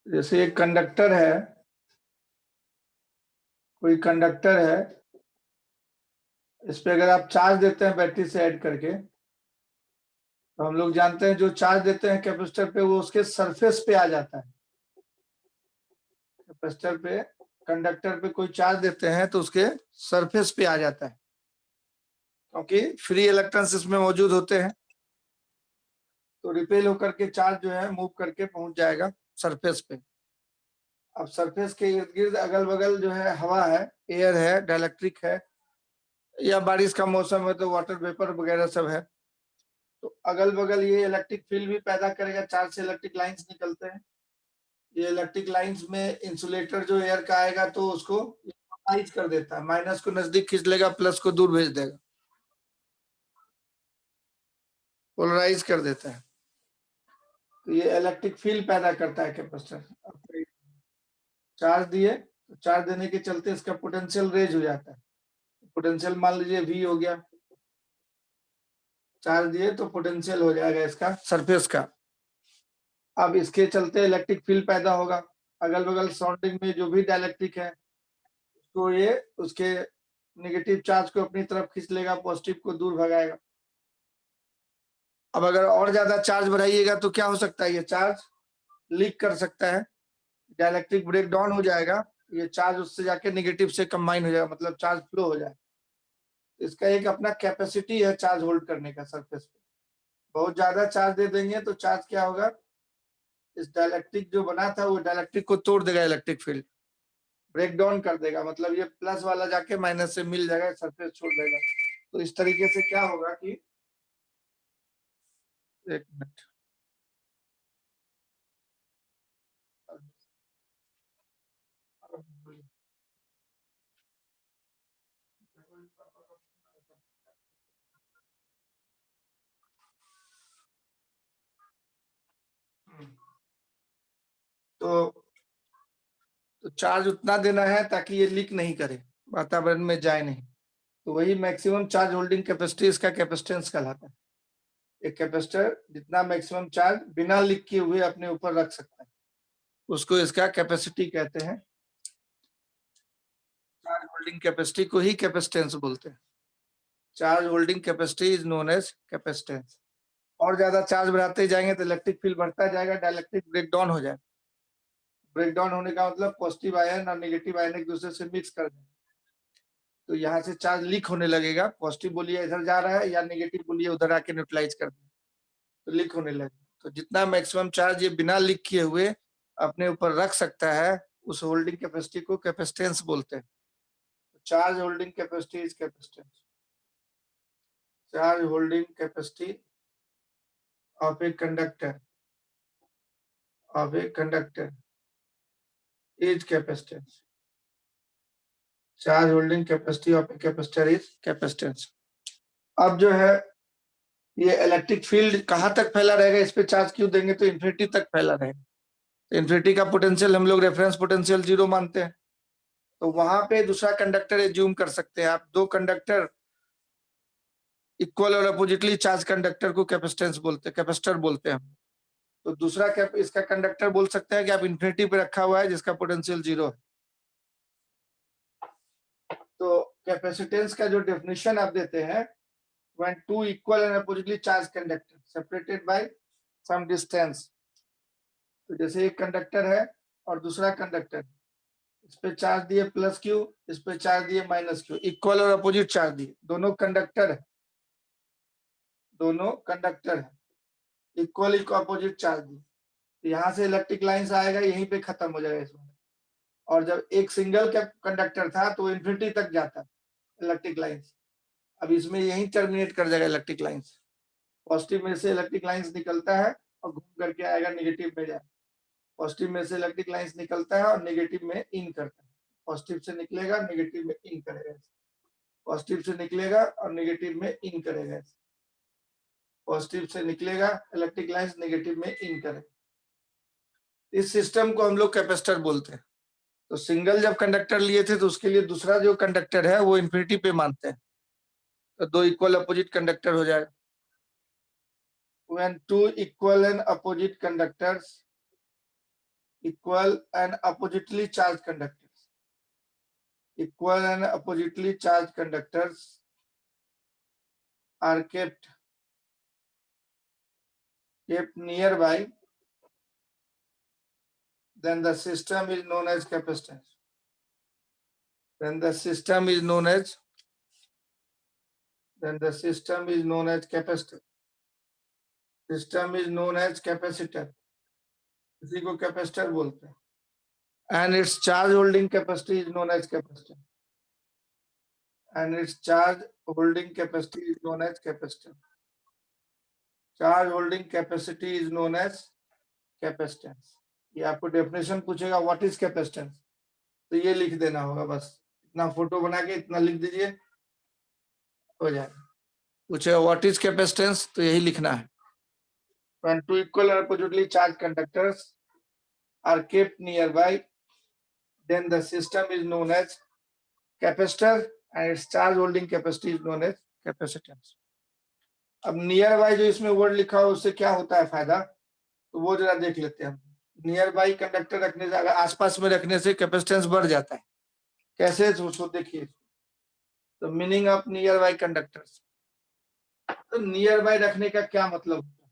जैसे एक कंडक्टर है, कोई कंडक्टर है, इस पे अगर आप चार्ज देते हैं बैटरी से ऐड करके, तो हम लोग जानते हैं जो चार्ज देते हैं कैपेसिटर पे वो उसके सरफेस पे आ जाता है। कैपेसिटर पे, कंडक्टर पे कोई चार्ज देते हैं तो उसके सरफेस पे आ जाता है, क्योंकि फ्री इलेक्ट्रॉन्स इसमें मौजूद होते हैं, तो रिपेल होकर के चार्ज जो है मूव करके पहुंच जाएगा सरफेस पे। अब सरफेस के इर्द गिर्द अगल बगल जो है हवा है, एयर है, डाइलेक्ट्रिक है, या बारिश का मौसम है तो वाटर वेपर वगैरह सब है, तो अगल बगल ये इलेक्ट्रिक फील्ड भी पैदा करेगा। चार्ज से इलेक्ट्रिक लाइंस निकलते हैं, ये इलेक्ट्रिक लाइंस में इंसुलेटर जो एयर का आएगा तो उसको पोलराइज कर देता है, माइनस को नजदीक खींच लेगा, प्लस को दूर भेज देगा, पोलराइज कर देता है। तो ये इलेक्ट्रिक फील्ड पैदा करता है कैपेसिटर। चार्ज दिए तो चार्ज देने के चलते इसका पोटेंशियल रेज हो जाता है। पोटेंशियल मान लीजिए V हो गया, चार्ज दिए तो पोटेंशियल हो जाएगा इसका सरफेस का। अब इसके चलते इलेक्ट्रिक फील्ड पैदा होगा, अगल बगल सराउंडिंग में जो भी डाइलेक्ट्रिक है तो ये उसके नेगेटिव चार्ज को अपनी तरफ खींच लेगा, पॉजिटिव को दूर भगाएगा। अब अगर और ज्यादा चार्ज बढ़ाइएगा तो क्या हो सकता है, ये चार्ज लीक कर सकता है, डाइलेक्ट्रिक ब्रेक डाउन हो जाएगा, ये चार्ज उससे जाके नेगेटिव से कंबाइन हो जाएगा, मतलब चार्ज फ्लो हो जाएगा। इसका एक अपना कैपेसिटी है चार्ज होल्ड करने का सरफेस पे। बहुत ज्यादा चार्ज दे देंगे तो चार्ज क्या होगा, इस डाइलेक्ट्रिक जो बना था वो डाइलेक्ट्रिक को तोड़ देगा, इलेक्ट्रिक फील्ड ब्रेक डाउन कर देगा, मतलब ये प्लस वाला जाके माइनस से मिल जाएगा, सरफेस छोड़ देगा। तो इस तरीके से क्या होगा कि, एक मिनट, तो चार्ज उतना देना है ताकि ये लीक नहीं करे, वातावरण में जाए नहीं, तो वही मैक्सिमम चार्ज होल्डिंग कैपेसिटी इसका कैपेसिटेंस कहलाता है। एक कैपेसिटर जितना मैक्सिमम चार्ज बिना लीक किए हुए अपने ऊपर रख सकता है उसको इसका कैपेसिटी कहते हैं। चार्ज होल्डिंग कैपेसिटी को ही कैपेसिटेंस बोलते हैं। Charge holding capacity is known as capacitance. और ज्यादा चार्ज बढ़ाते जाएंगे तो इलेक्ट्रिक फील्ड बढ़ता जाएगा, डाइलेक्ट्रिक ब्रेक डाउन हो जाएगा। ब्रेक डाउन होने का मतलब पॉजिटिव आयन और नेगेटिव आयन एक दूसरे से मिक्स कर देंगे, तो यहाँ से चार्ज लीक होने लगेगा, पॉजिटिव बोलिए इधर जा रहा है या नेगेटिव बोलिए उधर आके न्यूट्रलाइज कर देंगे, तो लीक होने लगेगा। तो जितना मैक्सिमम चार्ज ये बिना लीक किए हुए अपने ऊपर रख सकता है उस होल्डिंग कैपेसिटी को कैपेसिटेंस बोलते हैं। Charge holding capacity is capacitance. Charge holding capacity of a conductor is capacitance. Charge holding capacity of a capacitor is capacitance. अब जो है ये इलेक्ट्रिक फील्ड कहाँ तक फैला रहेगा, इस पे चार्ज क्यों देंगे तो इन्फिनिटी तक फैला रहेगा। तो इन्फिनिटी का पोटेंशियल हम लोग रेफरेंस पोटेंशियल 0 मानते हैं, तो वहां पे दूसरा कंडक्टर एज्यूम कर सकते हैं आप, दो कंडक्टर इक्वल और अपोजिटली चार्ज कंडक्टर को कैपेसिटेंस बोलते हैं, कैपेसिटर बोलते हैं। तो दूसरा इसका कंडक्टर बोल सकते हैं कि आप इन्फिनिटी पे रखा हुआ है जिसका पोटेंशियल 0 है। तो कैपेसिटेंस का जो डेफिनेशन आप देते हैं, when two equal and oppositely charged conductor separated by some distance, तो जैसे एक कंडक्टर है और दूसरा कंडक्टर, इस पे चार्ज दिए प्लस क्यू, इस पे चार्ज दिए माइनस क्यू, इक्वल और अपोजिट चार्ज दिए, दोनों कंडक्टर है, इक्वल अपोजिट चार्ज दिए, तो यहाँ से इलेक्ट्रिक लाइन आएगा, यहीं पे खत्म हो जाएगा इसमें। और जब एक सिंगल का कंडक्टर था तो इन्फिनिटी तक जाता इलेक्ट्रिक लाइंस, अब इसमें यहीं टर्मिनेट कर जाएगा इलेक्ट्रिक लाइंस। पॉजिटिव में से इलेक्ट्रिक लाइंस निकलता है और घूम करके आएगा नेगेटिव में जाए, पॉजिटिव में से इलेक्ट्रिक लाइंस निकलता है और नेगेटिव में इन करता है, पॉजिटिव से निकलेगा नेगेटिव में इन करेगा, पॉजिटिव से निकलेगा और नेगेटिव में इन करेगा, पॉजिटिव से निकलेगा इलेक्ट्रिक लाइंस नेगेटिव में इन करेगा। इस सिस्टम को हम लोग कैपेसिटर बोलते हैं। तो सिंगल जब कंडक्टर लिए थे तो उसके लिए दूसरा जो कंडक्टर है वो इन्फिनिटी पे मानते हैं, तो दो इक्वल अपोजिट कंडक्टर हो जाएगा। When two equal and opposite conductors equal and oppositely charged conductors. Equal and oppositely charged conductors are kept nearby, then the system is known as capacitance. Then the system is known as capacitor. System is known as capacitor. इसी को capacitor बोलते हैं. And its charge holding capacity is known as capacitor. And its charge holding capacity is known as capacitor. Charge holding capacity is known as capacitance. ये आपको definition पूछेगा what is capacitance, तो ये लिख देना होगा. बस इतना फोटो बना के इतना लिख दीजिए, हो जाएगा. पूछेगा व्हाट इज कैपेसिटेंस, तो यही लिखना है. When two equal or oppositely charged conductors are kept nearby, then the system is known as capacitor and its charge holding capacity is known as capacitance. अब नियर बाय जो इसमें word लिखा हो उससे क्या होता है फायदा, तो वो जरा देख लेते हैं हम. नियर बाय कंडक्टर रखने से, अगर आसपास में रखने से कैपेसिटेंस बढ़ जाता है. कैसे, तो देखिए. तो meaning of near by conductors, तो नियर बाय रखने का क्या मतलब होता है.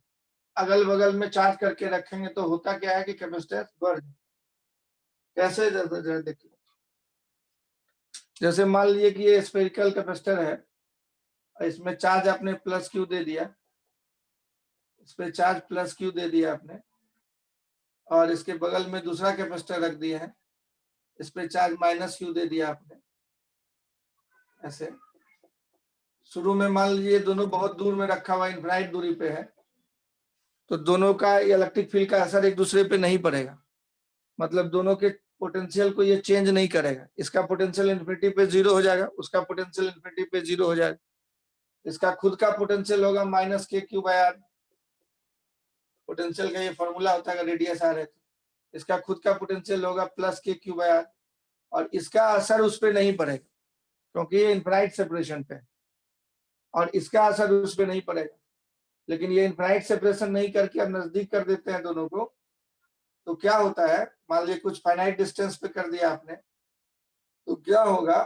अगल बगल में चार्ज करके रखेंगे तो होता क्या है कि कैपेसिटेंस बढ़ जाए. कैसे, जरा देखिए. जैसे मान लीजिए कि ये स्फेरिकल कैपेसिटर है, इसमें चार्ज आपने प्लस क्यू दे दिया, इस पे चार्ज प्लस क्यू दे दिया आपने, और इसके बगल में दूसरा कैपेसिटर रख दिया है, इस पे चार्ज माइनस क्यू दे दिया आपने. ऐसे शुरू में मान लीजिए दोनों बहुत दूर में रखा हुआ, इनफाइनाइट दूरी पे है, तो दोनों का इलेक्ट्रिक फील्ड का असर एक दूसरे पे नहीं पड़ेगा. मतलब दोनों के पोटेंशियल को ये चेंज नहीं करेगा. इसका पोटेंशियल इन्फिनिटी पे 0 हो जाएगा, उसका पोटेंशियल इन्फिनिटी पे 0 हो जाएगा. इसका खुद का पोटेंशियल होगा माइनस के क्यू बाय आर. पोटेंशियल का ये फॉर्मूला होता है रेडियस आर है. इसका खुद का पोटेंशियल होगा प्लस के क्यू बाय आर, और इसका असर उस पर नहीं पड़ेगा क्योंकि ये इनफाइनाइट सेपरेशन पे है, और इसका असर उस पर नहीं पड़ेगा. लेकिन ये इनफाइनाइट सेपरेशन नहीं करके अब नजदीक कर देते हैं दोनों को, तो क्या होता है, मान लीजिए कुछ फाइनाइट डिस्टेंस पे कर दिया आपने, तो क्या होगा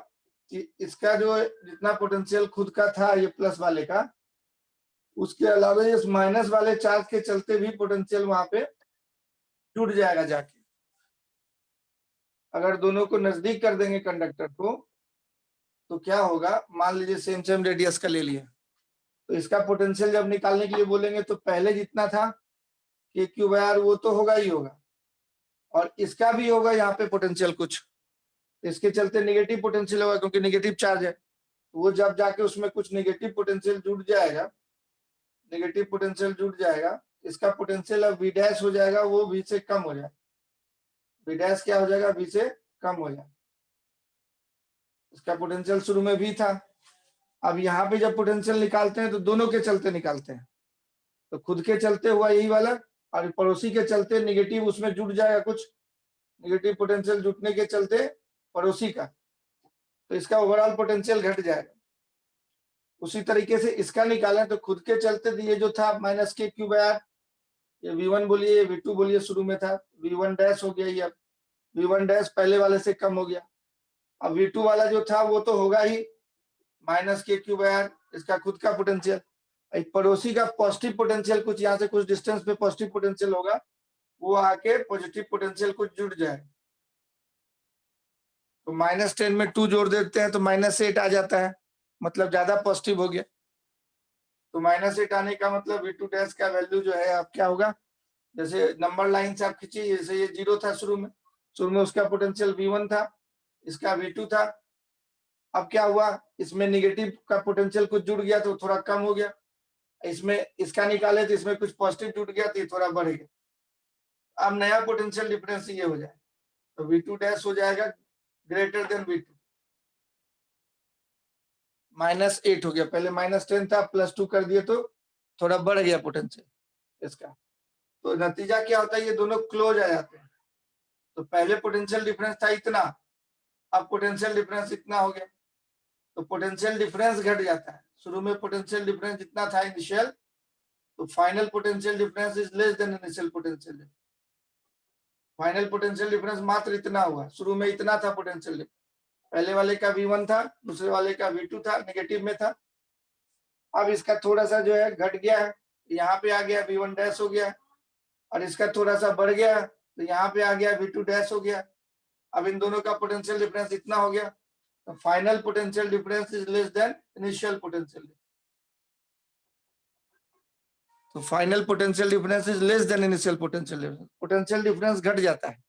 कि इसका जो जितना पोटेंशियल खुद का था ये प्लस वाले का, उसके अलावा इस माइनस वाले चार्ज के चलते भी पोटेंशियल वहां पे जुड़ जाएगा जाके. अगर दोनों को नजदीक कर देंगे कंडक्टर को, तो क्या होगा, मान लीजिए सेम रेडियस का ले लिया, तो इसका पोटेंशियल जब निकालने के लिए बोलेंगे तो पहले जितना था के क्यू बाय आर वो तो होगा ही होगा, और इसका भी होगा यहाँ पे पोटेंशियल कुछ. इसके चलते नेगेटिव पोटेंशियल होगा क्योंकि नेगेटिव चार्ज है. वो जब जाके उसमें कुछ नेगेटिव पोटेंशियल जुड़ जाएगा, इसका पोटेंशियल अब वी डैश हो जाएगा, वो वी से कम हो जाएगा. वी डैश क्या हो जाएगा, वी से कम हो जाएगा. इसका पोटेंशियल शुरू में वी था, अब यहाँ पे जब पोटेंशियल निकालते हैं तो दोनों के चलते निकालते हैं. तो खुद के चलते हुआ यही वाला, और पड़ोसी के चलते नेगेटिव उसमें जुड़ जाएगा, कुछ नेगेटिव पोटेंशियल जुटने के चलते पड़ोसी का, तो इसका ओवरऑल पोटेंशियल घट जाएगा. उसी तरीके से इसका निकालें तो खुद के चलते ये जो था माइनस के क्यू बाय आर, ये V1 बोलिए, V2 बोलिए, शुरू में था V1 डैश हो गया. ये अब V1 डैश पहले वाले से कम हो गया. अब V2 वाला जो था वो तो होगा ही माइनस के क्यू बाय आर, इसका खुद का पोटेंशियल. एक पड़ोसी का पॉजिटिव पोटेंशियल कुछ यहाँ से कुछ डिस्टेंस पे पॉजिटिव पोटेंशियल होगा, वो आके पॉजिटिव पोटेंशियल कुछ जुड़ जाए. तो -10 में 2 जोड़ देते हैं तो -8 आ जाता है, मतलब ज्यादा पॉजिटिव हो गया. तो -8 आने का मतलब V2 डैश का वैल्यू जो है अब क्या होगा, जैसे नंबर लाइन से आप खींचिए, जैसे ये 0 था शुरू में उसका पोटेंशियल V1 था, इसका V2 था. अब क्या हुआ, इसमें नेगेटिव का पोटेंशियल कुछ जुड़ गया तो थोड़ा कम हो गया. इसमें इसका निकाले तो इसमें कुछ पॉजिटिव जुड़ गया तो ये थोड़ा बढ़ गया. अब नया पोटेंशियल डिफरेंस ये हो जाए तो V2 डैश हो जाएगा ग्रेटर देन V2. -8 हो गया, पहले -10 था, +2 कर दिए तो थोड़ा बढ़ गया पोटेंशियल इसका. तो नतीजा क्या होता है, ये दोनों क्लोज आ जाते हैं. तो पहले पोटेंशियल डिफरेंस था इतना, अब पोटेंशियल डिफरेंस इतना हो गया, तो पोटेंशियल डिफरेंस घट जाता है. शुरू में पोटेंशियल डिफरेंस जितना था इनिशियल, तो final potential difference is less than initial potential. Final potential difference मात्र इतना हुआ, शुरू में इतना था पोटेंशियल डिफरेंस, पहले वाले का V1 था, दूसरे वाले का V2 था, नेगेटिव में था। अब इसका थोड़ा सा जो है घट गया है, यहाँ पे आ गया V1 डैश हो गया, और इसका थोड़ा सा बढ़ गया तो यहाँ पे आ गया V2 डैश हो गया। अब इन दोनों का पोटेंशियल डिफरेंस इतना हो गया, तो final potential difference is less than initial potential. तो final potential difference is less than initial potential difference, potential difference घट जाता है,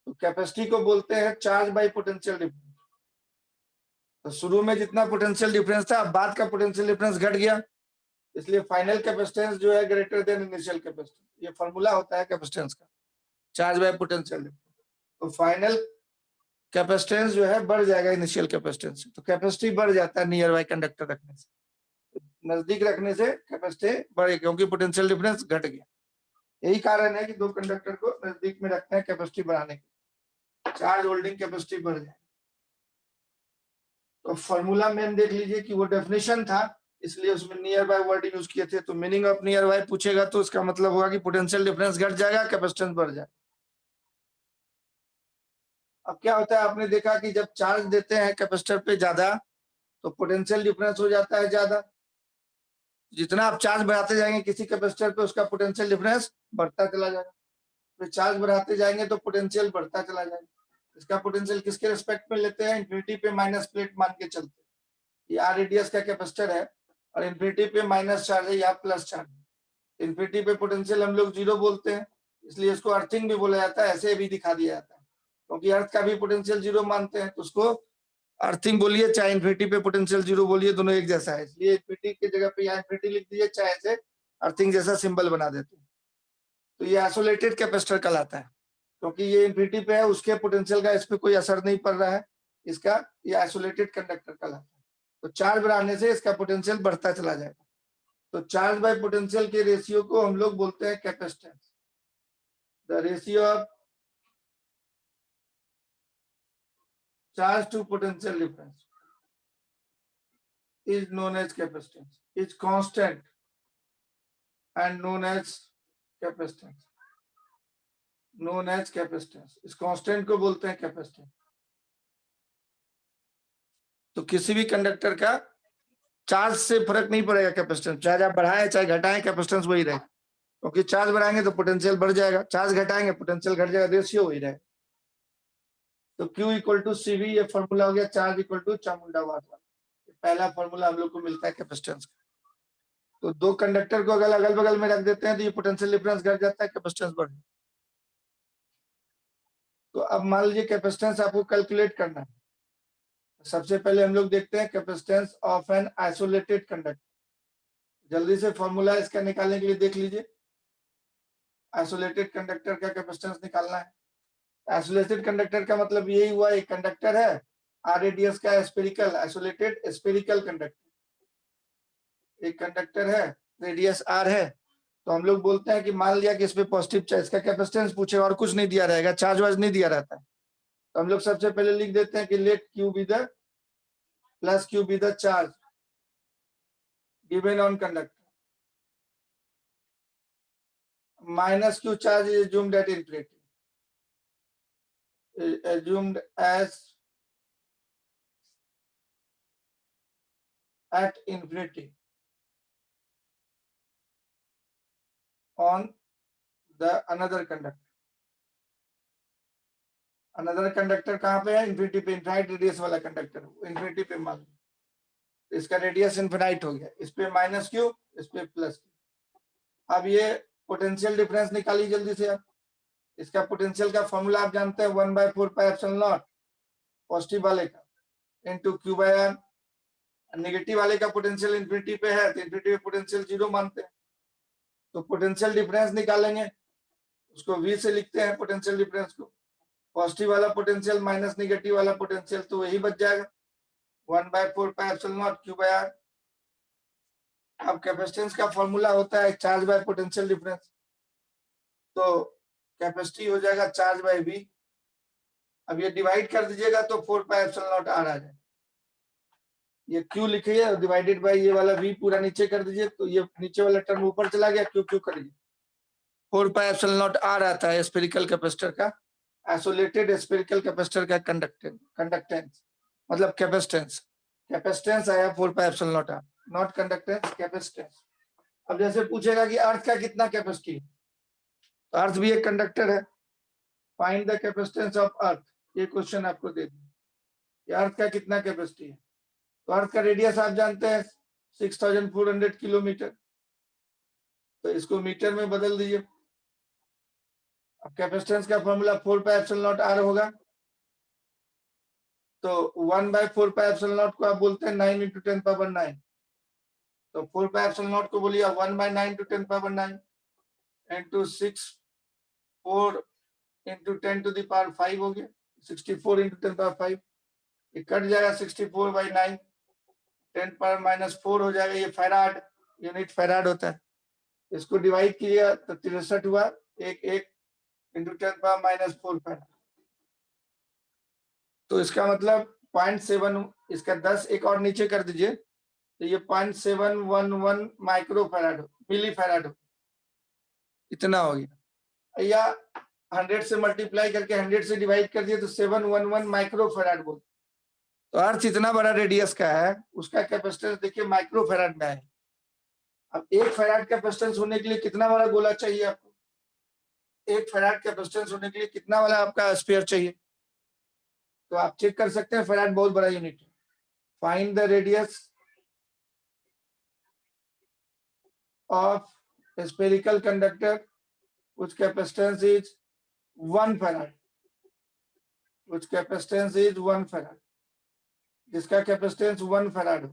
तो कैपेसिटी को बोलते हैं चार्ज बाय पोटेंशियल डिफरेंस। तो शुरू में जितना पोटेंशियल डिफरेंस था, अब बाद का पोटेंशियल डिफरेंस घट गया, इसलिए फाइनल कैपेसिटेंस जो है ग्रेटर देन इनिशियल कैपेसिटेंस। ये फॉर्मूला होता है कैपेसिटेंस का, चार्ज बाय पोटेंशियल डिफरेंस। तो फाइनल कैपेसिटेंस जो है बढ़ जाएगा इनिशियल कैपेसिटेंस से, तो कैपेसिटी बढ़ जाता है नियर बाय कंडक्टर रखने से, नजदीक रखने से कैपेसिटी बढ़ेगी क्योंकि पोटेंशियल डिफरेंस घट गया। यही कारण है कि दो कंडक्टर को नजदीक में रखते हैं कैपेसिटी बढ़ाने के, चार्ज होल्डिंग कैपेसिटी बढ़ जाए। तो फॉर्मूला में हम देख लीजिए कि वो डेफिनेशन था, इसलिए उसमें नियर बाय वर्ड यूज किए थे। तो मीनिंग ऑफ नियर बाय पूछेगा तो इसका मतलब होगा कि पोटेंशियल डिफरेंस घट जाएगा, कैपेसिटेंस बढ़ जाएगा। अब क्या होता है, आपने देखा कि जब चार्ज देते हैं कैपेसिटर पे ज्यादा तो पोटेंशियल डिफरेंस हो जाता है ज्यादा, जितना आप चार्ज बढ़ाते जाएंगे किसी कैपेसिटर पे उसका पोटेंशियल डिफरेंस बढ़ता चला जाएगा, फिर चार्ज बढ़ाते जाएंगे तो पोटेंशियल बढ़ता चला जाएगा। इसका पोटेंशियल किसके रिस्पेक्ट में लेते हैं, इन्फिनिटी पे माइनस प्लेट मान के चलते हैं। ये आर रेडियस का कैपेसिटर है और इन्फिनिटी पे माइनस चार्ज है या प्लस चार्ज। इन्फिनिटी पे पोटेंशियल हम लोग जीरो बोलते हैं, इसलिए इसको अर्थिंग भी बोला जाता है, ऐसे भी दिखा दिया जाता है, क्योंकि अर्थ का भी पोटेंशियल जीरो मानते हैं, तो उसको अर्थिंग बोलिए चाहे इन्फिनिटी पे पोटेंशियल जीरो बोलिए, दोनों एक जैसा है। इसलिए इन्फिनिटी की जगह पे यहाँ इन्फिनिटी लिख दीजिए, चाहे ऐसे अर्थिंग जैसा सिंबल बना देते हैं। तो ये आइसोलेटेड कैपेसिटर कहलाता है, क्योंकि ये इन्फिनिटी पे है, उसके पोटेंशियल का इस पे कोई असर नहीं पड़ रहा है, इसका ये आइसोलेटेड कंडक्टर कहलाता है। तो चार्ज बढ़ाने से इसका पोटेंशियल बढ़ता चला जाएगा। तो चार्ज बाय पोटेंशियल के रेशियो को हम लोग बोलते हैं capacitance. The ratio of charge to potential difference is known as capacitance, is constant and known as capacitance, known as capacitance। इस कांस्टेंट को बोलते हैं कैपेसिटेंस। तो किसी भी कंडक्टर का चार्ज से फर्क नहीं पड़ेगा कैपेसिटेंस, चाहे आप बढ़ाएं चाहे घटाएं कैपेसिटेंस वही रहेगा, क्योंकि चार्ज बढ़ाएंगे तो पोटेंशियल बढ़ जाएगा, चार्ज घटाएंगे पोटेंशियल घट जाएगा, रेशियो वही रहेगा। तो Q इक्वल टू CV, ये फॉर्मूला हो गया चार्ज इक्वल टू चामुंडा वाट वाला, पहला फॉर्मूला हम लोग को मिलता है कैपेसिटेंस का। तो दो कंडक्टर को अगर अगल बगल में रख देते हैं तो ये पोटेंशियल डिफरेंस घट जाता है, कैपेसिटेंस बढ़ जाता है। तो अब मान लीजिए कैपेसिटेंस आपको कैलकुलेट करना है, सबसे पहले हम लोग देखते हैं capacitance of an isolated conductor. जल्दी से फॉर्मूला इसका निकालने के लिए देख लीजिए, आइसोलेटेड कंडक्टर का कैपेसिटेंस निकालना है। आइसोलेटेड कंडक्टर का मतलब यही हुआ, एक कंडक्टर है आर रेडियस का स्फेरिकल, आइसोलेटेड स्फेरिकल कंडक्टर, एक कंडक्टर है रेडियस आर है, तो हम लोग बोलते हैं कि मान लिया कि इसमें पॉजिटिव चार्ज, इसका कैपेसिटेंस पूछे और कुछ नहीं दिया रहेगा, चार्ज वार्ज नहीं दिया रहता है, तो हम लोग सबसे पहले लिख देते हैं कि let Q be the plus Q be the charge given on conductor, minus Q charge is assumed at infinity, assumed as at infinity on the another conductor। Another conductor कहाँ पे है, इन्फिनिटी पे, इनफाइनाइट रेडियस वाला conductor, infinity पे मान लो, इसका radius infinite हो गया, इस पे माइनस Q, इस पे प्लस Q। अब ये पोटेंशियल डिफरेंस निकालिए जल्दी से आप। इसका पोटेंशियल का फॉर्मूला आप जानते हैं, 1/4πε0 पॉजिटिव वाले का इनटू Q/R। नेगेटिव वाले का पोटेंशियल इन्फिनिटी पे है तो इन्फिनिटी पे पोटेंशियल जीरो मानते हैं, तो पोटेंशियल डिफरेंस निकालेंगे, उसको V से लिखते हैं पोटेंशियल डिफरेंस को, पॉजिटिव वाला पोटेंशियल माइनस नेगेटिव वाला पोटेंशियल, तो वही बच जाएगा 1/4πε0 Q/R। अब कैपेसिटेंस का फॉर्मूला होता है चार्ज बाय पोटेंशियल डिफरेंस, तो कैपेसिटी हो जाएगा चार्ज बाय V। अब ये डिवाइड कर दीजिएगा तो 4πε0 R आ जाएगा, ये Q लिखिए और डिवाइडेड बाय ये वाला V पूरा नीचे कर दीजिए, तो ये नीचे वाला टर्म ऊपर चला गया, Q करिए, 4πε0 R आता है स्फेरिकल कैपेसिटर का आइसोलेटेड स्फेरिकल कैपेसिटर का कंडक्टेंस मतलब कैपेसिटेंस। कैपेसिटेंस आया 4πε0 r, नॉट कंडक्टेंस, कैपेसिटेंस। अब जैसे पूछेगा कि अर्थ का कितना कैपेसिटी है, तो अर्थ भी एक कंडक्टर है। Find the capacitance of earth, ये क्वेश्चन आपको दे दिया, अर्थ का कितना कैपेसिटी है। तो अर्थ का रेडियस आप जानते हैं 6400 किलोमीटर, तो इसको मीटर में बदल दीजिए। अब कैपेसिटेंस का फॉर्मूला 4πε0 r होगा, तो 1/4πε0 को आप बोलते हैं 9 × 10⁹, तो 4πε0 को बोलिए 1/9 × 10⁹ into 6 4 into 10⁵ हो गया, 64 × 10⁵, ये कट जाएगा 64/9, 10⁻⁻4 हो जाएगा, ये फैराड, यूनिट फैराड होता है। इसको डिवाइड किया तो 63 हुआ, 1 × 10⁻⁻4 फैराड। तो इसका मतलब 0.7, इसका 10 एक और नीचे कर दीजिए, तो ये 0.711 माइक्रो फैराड मिली फैराड हो, इतना हो गया। या 100 से मल्टीप्लाई करके 100 से डिवाइड कर दिए तो 711 माइक्रो फैराड बोल। तो अर्थ इतना बड़ा रेडियस का है, उसका कैपेसिटेंस देखिए माइक्रो फैराड में है। अब 1 फैराड कैपेसिटेंस होने के लिए कितना बड़ा गोला चाहिए आपको? 1 फैराड कैपेसिटेंस होने के लिए कितना वाला आपका स्फीयर चाहिए? तो आप चेक कर सकते हैं, फैराड बहुत बड़ा यूनिट है। Find the radius of a spherical conductor which capacitance is 1 farad, which capacitance is 1 farad, जिसका कैपेसिटेंस 1 फैराड हो।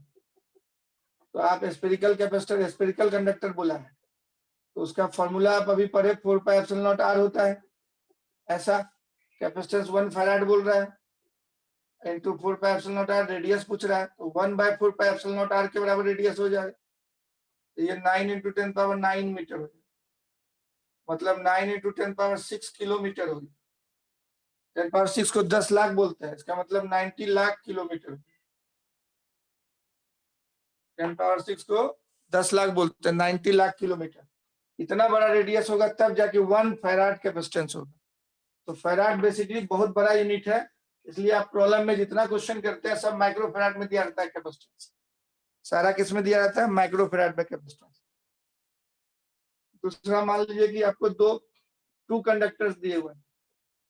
तो आप स्फेरिकल कैपेसिटर, स्फेरिकल कंडक्टर बोला है, तो उसका फॉर्मूला आप अभी पढ़े 4πε0 r होता है, ऐसा कैपेसिटेंस 1 फैराड बोल रहा है इंटू 4πε0 r, रेडियस पूछ रहा है, तो 1/4πε0 r के बराबर रेडियस हो जाएगा, तो ये 9 × 10⁹ मीटर हो जाएगा, मतलब 9 × 10⁶ किलोमीटर होगी। 10⁶ को 10 लाख बोलते हैं, इसका मतलब 90 लाख किलोमीटर। 10⁶ को 10 लाख बोलते हैं, 90 लाख किलोमीटर। इतना बड़ा रेडियस होगा तब जाके 1 फैराड कैपेसिटेंस होगा। तो फैराड बेसिकली बहुत बड़ा यूनिट है, इसलिए आप प्रॉब्लम में जितना क्वेश्चन करते हैं सब माइक्रो फैराड में दिया रहता है कैपेसिटेंस, सारा किस में दिया रहता है? माइक्रो फैराड में कैपेसिटेंस। दूसरा मान लीजिए कि आपको टू कंडक्टर्स दिए हुए हैं,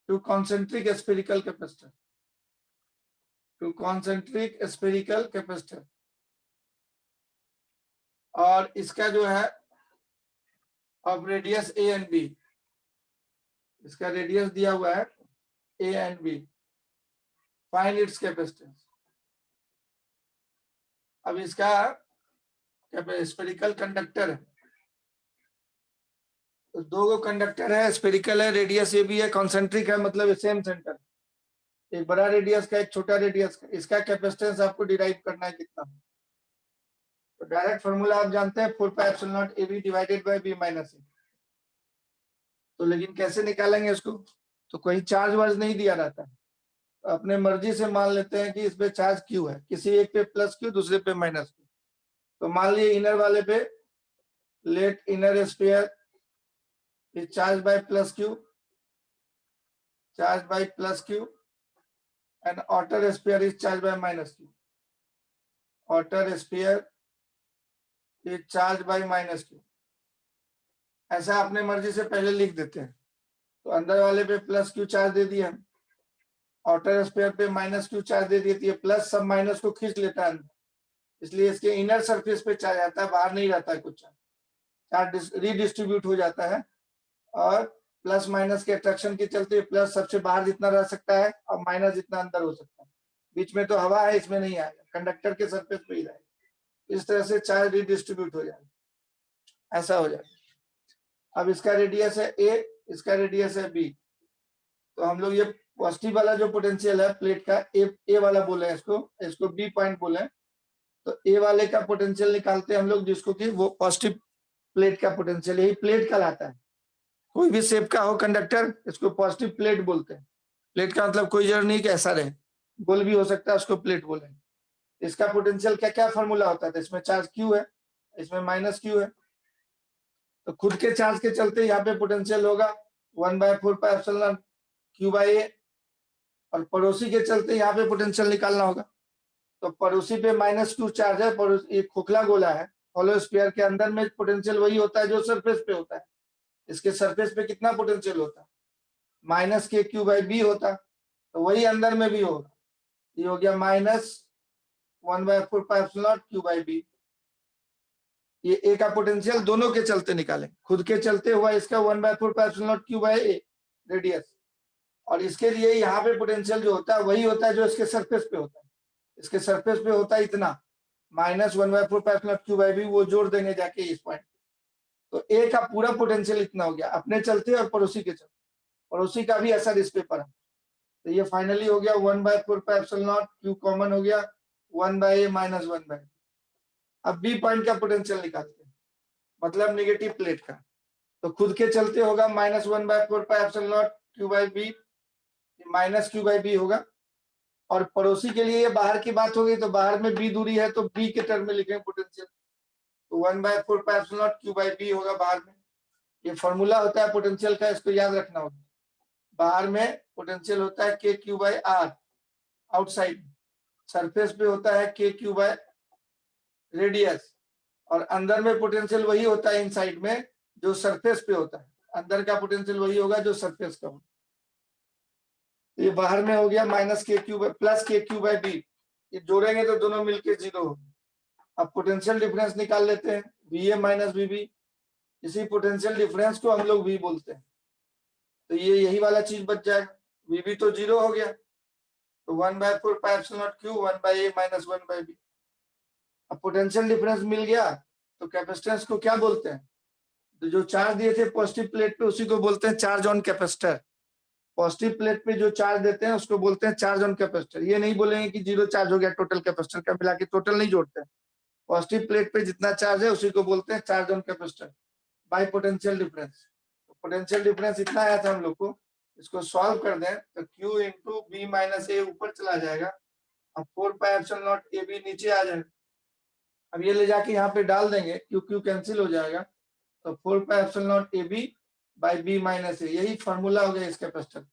two concentric spherical capacitor, two concentric spherical capacitor, और इसका जो है अब रेडियस ए एंड बी, इसका रेडियस दिया हुआ है A and B, find its capacitance. अब इसका स्फेरिकल कंडक्टर है, तो दो कंडक्टर है, स्फेरिकल है, रेडियस ए बी है, कॉन्सेंट्रिक है, मतलब सेम सेंटर, एक बड़ा रेडियस का एक छोटा रेडियस का, इसका कैपेसिटेंस आपको डिराइव करना है कितना। तो डायरेक्ट फॉर्मूला आप जानते हैं 4πε0 AB divided by B minus A. तो लेकिन कैसे निकालेंगे इसको? तो कोई चार्ज वार्ज नहीं दिया रहता है, तो अपने मर्जी से मान लेते हैं कि इस पे चार्ज क्यू है, किसी एक पे प्लस क्यू, दूसरे पे माइनस क्यू। तो मान लीजिए इनर वाले पे let inner sphere is charge by plus Q, charge by plus Q, and outer sphere is charge by minus Q, outer sphere is charge by minus Q. ऐसा अपने मर्जी से पहले लिख देते हैं। तो अंदर वाले पे प्लस क्यू चार्ज दे दिया, आउटर स्फीयर पे माइनस क्यू चार्ज दे दिए, ये प्लस सब माइनस को खींच लेता है, इसलिए इसके इनर सरफेस पे चार्ज आता है, बाहर नहीं रहता है कुछ चार्ज रीडिस्ट्रीब्यूट हो जाता है, और प्लस माइनस के अट्रैक्शन के चलते प्लस सबसे बाहर जितना रह सकता है और माइनस जितना अंदर हो सकता है, बीच में तो हवा है, इसमें नहीं आएगा, कंडक्टर के सरफेस पे ही रहेगा। इस तरह से चार्ज रीडिस्ट्रीब्यूट हो जाएगा, ऐसा हो जाएगा। अब इसका रेडियस है ए, इसका रेडियस है बी, तो हम लोग ये पॉजिटिव वाला जो पोटेंशियल है प्लेट का, ए वाला बोले हैं, इसको बी पॉइंट बोले, तो ए वाले का पोटेंशियल निकालते हैं हम लोग, जिसको कि वो पॉजिटिव प्लेट का पोटेंशियल, यही प्लेट कहलाता है। कोई भी शेप का हो कंडक्टर, इसको पॉजिटिव प्लेट बोलते हैं। प्लेट का मतलब कोई जरूरी नहीं कि ऐसा रहे, गोल भी हो सकता है, उसको प्लेट बोले। इसका पोटेंशियल क्या क्या फॉर्मूला होता है? तो इसमें चार्ज क्यू है, इसमें माइनस क्यू है, तो खुद के चार्ज के चलते यहाँ पे पोटेंशियल होगा 1/4πε0 Q/A, और पड़ोसी के चलते यहाँ पे पोटेंशियल निकालना होगा। तो पड़ोसी पे -Q चार्ज है, एक खोखला गोला है, होलो स्फीयर के अंदर में पोटेंशियल वही होता है जो सरफेस पे होता है। इसके सरफेस पे कितना पोटेंशियल होता है? -KQ/B होता, तो वही अंदर में भी होगा। ये हो गया -1/4πε0Q/B। ये ए का पोटेंशियल दोनों के चलते निकालें, खुद के चलते हुआ इसका 1/4πε0Q/A रेडियस, और इसके लिए यहाँ पे पोटेंशियल जो होता है वही होता है जो इसके सरफेस पे होता है। इसके सरफेस पे होता है इतना -1/4πε0Q/B, वो जोड़ देंगे जाके इस पॉइंट। तो ए का पूरा पोटेंशियल इतना हो गया अपने चलते और पड़ोसी के चलते। पड़ोसी का भी असर इस पे पड़ा, तो ये फाइनली हो गया 1/4πε0, Q कॉमन हो गया 1/A - 1/B। अब बी पॉइंट का पोटेंशियल निकालते हैं, मतलब नेगेटिव प्लेट का। तो खुद के चलते होगा -1/4πε0Q/B, -Q/B होगा, और पड़ोसी के लिए ये बाहर की बात होगी, तो बाहर में बी दूरी है तो बी के टर्म में लिखेंगे पोटेंशियल, तो 1/4πε0Q/B होगा बाहर में। ये फॉर्मूला होता है पोटेंशियल का, इसको याद रखना होगा। बाहर में पोटेंशियल होता है KQ/R आउटसाइड, सरफेस पे होता है KQ/ रेडियस, और अंदर में पोटेंशियल वही होता है इनसाइड में जो सरफेस पे होता है। अंदर का पोटेंशियल वही होगा जो सरफेस का होगा। ये बाहर में हो गया -KQ/B, ये जोड़ेंगे तो दोनों मिलके 0 होगा। अब पोटेंशियल डिफरेंस निकाल लेते हैं, VA - VB। इसी पोटेंशियल डिफरेंस को हम लोग V बोलते हैं, तो ये यही वाला चीज बच जाएगा। VB तो 0 हो गया, तो 1/4πε0Q 1/A - 1/B। अब पोटेंशियल डिफरेंस मिल गया, तो कैपेसिटेंस को क्या बोलते हैं? तो जो चार्ज दिए थे पॉजिटिव प्लेट पे उसी को बोलते हैं charge on capacitor. Positive plate पे जो चार्ज देते हैं उसको बोलते हैं चार्ज ऑन कैपेसिटर। ये नहीं बोलेंगे कि 0 चार्ज हो गया टोटल कैपेसिटर का, मिला के टोटल नहीं जोड़ते हैं। पॉजिटिव प्लेट पे जितना चार्ज है उसी को बोलते हैं charge on capacitor bye potential difference. तो पोटेंशियल डिफरेंस इतना आया था हम लोग को, इसको सॉल्व कर दें तो Q × B - A ऊपर चला जाएगा, अब 4πε0AB नीचे आ जाएगा। अब ये ले जाके यहाँ पे डाल देंगे, Q कैंसिल हो जाएगा, तो 4πε0AB बाय B - A, यही फॉर्मूला हो गया इस capacitor.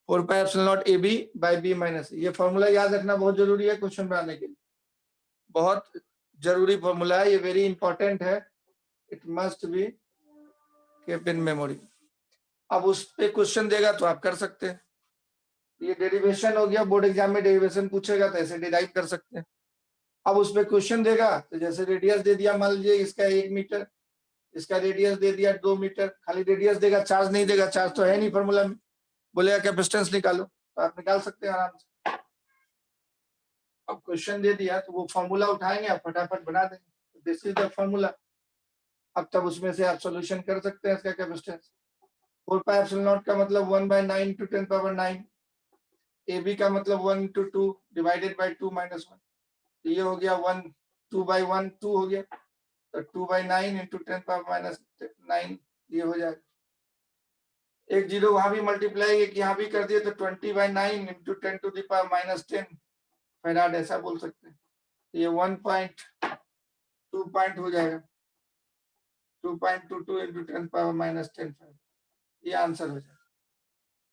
4πε0AB by B - A, ये फॉर्मूला याद रखना बहुत जरूरी है क्वेश्चन बनाने के लिए। बहुत जरूरी फॉर्मूला है ये, वेरी इंपॉर्टेंट है, it must be kept in memory. अब उस पे क्वेश्चन देगा तो आप कर सकते हैं। ये डेरिवेशन हो गया, बोर्ड एग्जाम में डेरिवेशन पूछेगा तो ऐसे डिराइव कर सकते हैं। अब उस पे क्वेश्चन देगा तो जैसे रेडियस दे दिया, मान लीजिए इसका 1 मीटर, इसका रेडियस दे दिया 2 मीटर, खाली रेडियस देगा, चार्ज नहीं देगा, चार्ज तो है नहीं फॉर्मूला में, बोलेगा कैपेसिटेंस निकालो, तो आप निकाल सकते हैं आराम से। अब क्वेश्चन दे दिया तो वो फॉर्मूला उठाएंगे, आप फटाफट बना देंगे, दिस इज द फॉर्मूला। अब तब उसमें से आप सॉल्यूशन कर सकते हैं इसका कैपेसिटेंस। 4πε0 का मतलब 1/9 × 10⁹, AB का मतलब 1 × 2 डिवाइडेड बाय 2 - 1, तो ये हो गया 1 2/1 2 हो गया, तो 2/9 × 10⁻⁹, ये हो जाएगा। एक जीरो वहां भी मल्टीप्लाई एक यहाँ भी कर दिए तो 20/9 × 10⁻⁻10 फैराड, ऐसा बोल सकते हैं। ये 1.2 पॉइंट हो जाएगा, 2.22 × 10⁻⁻10 फैराड, ये आंसर हो जाएगा।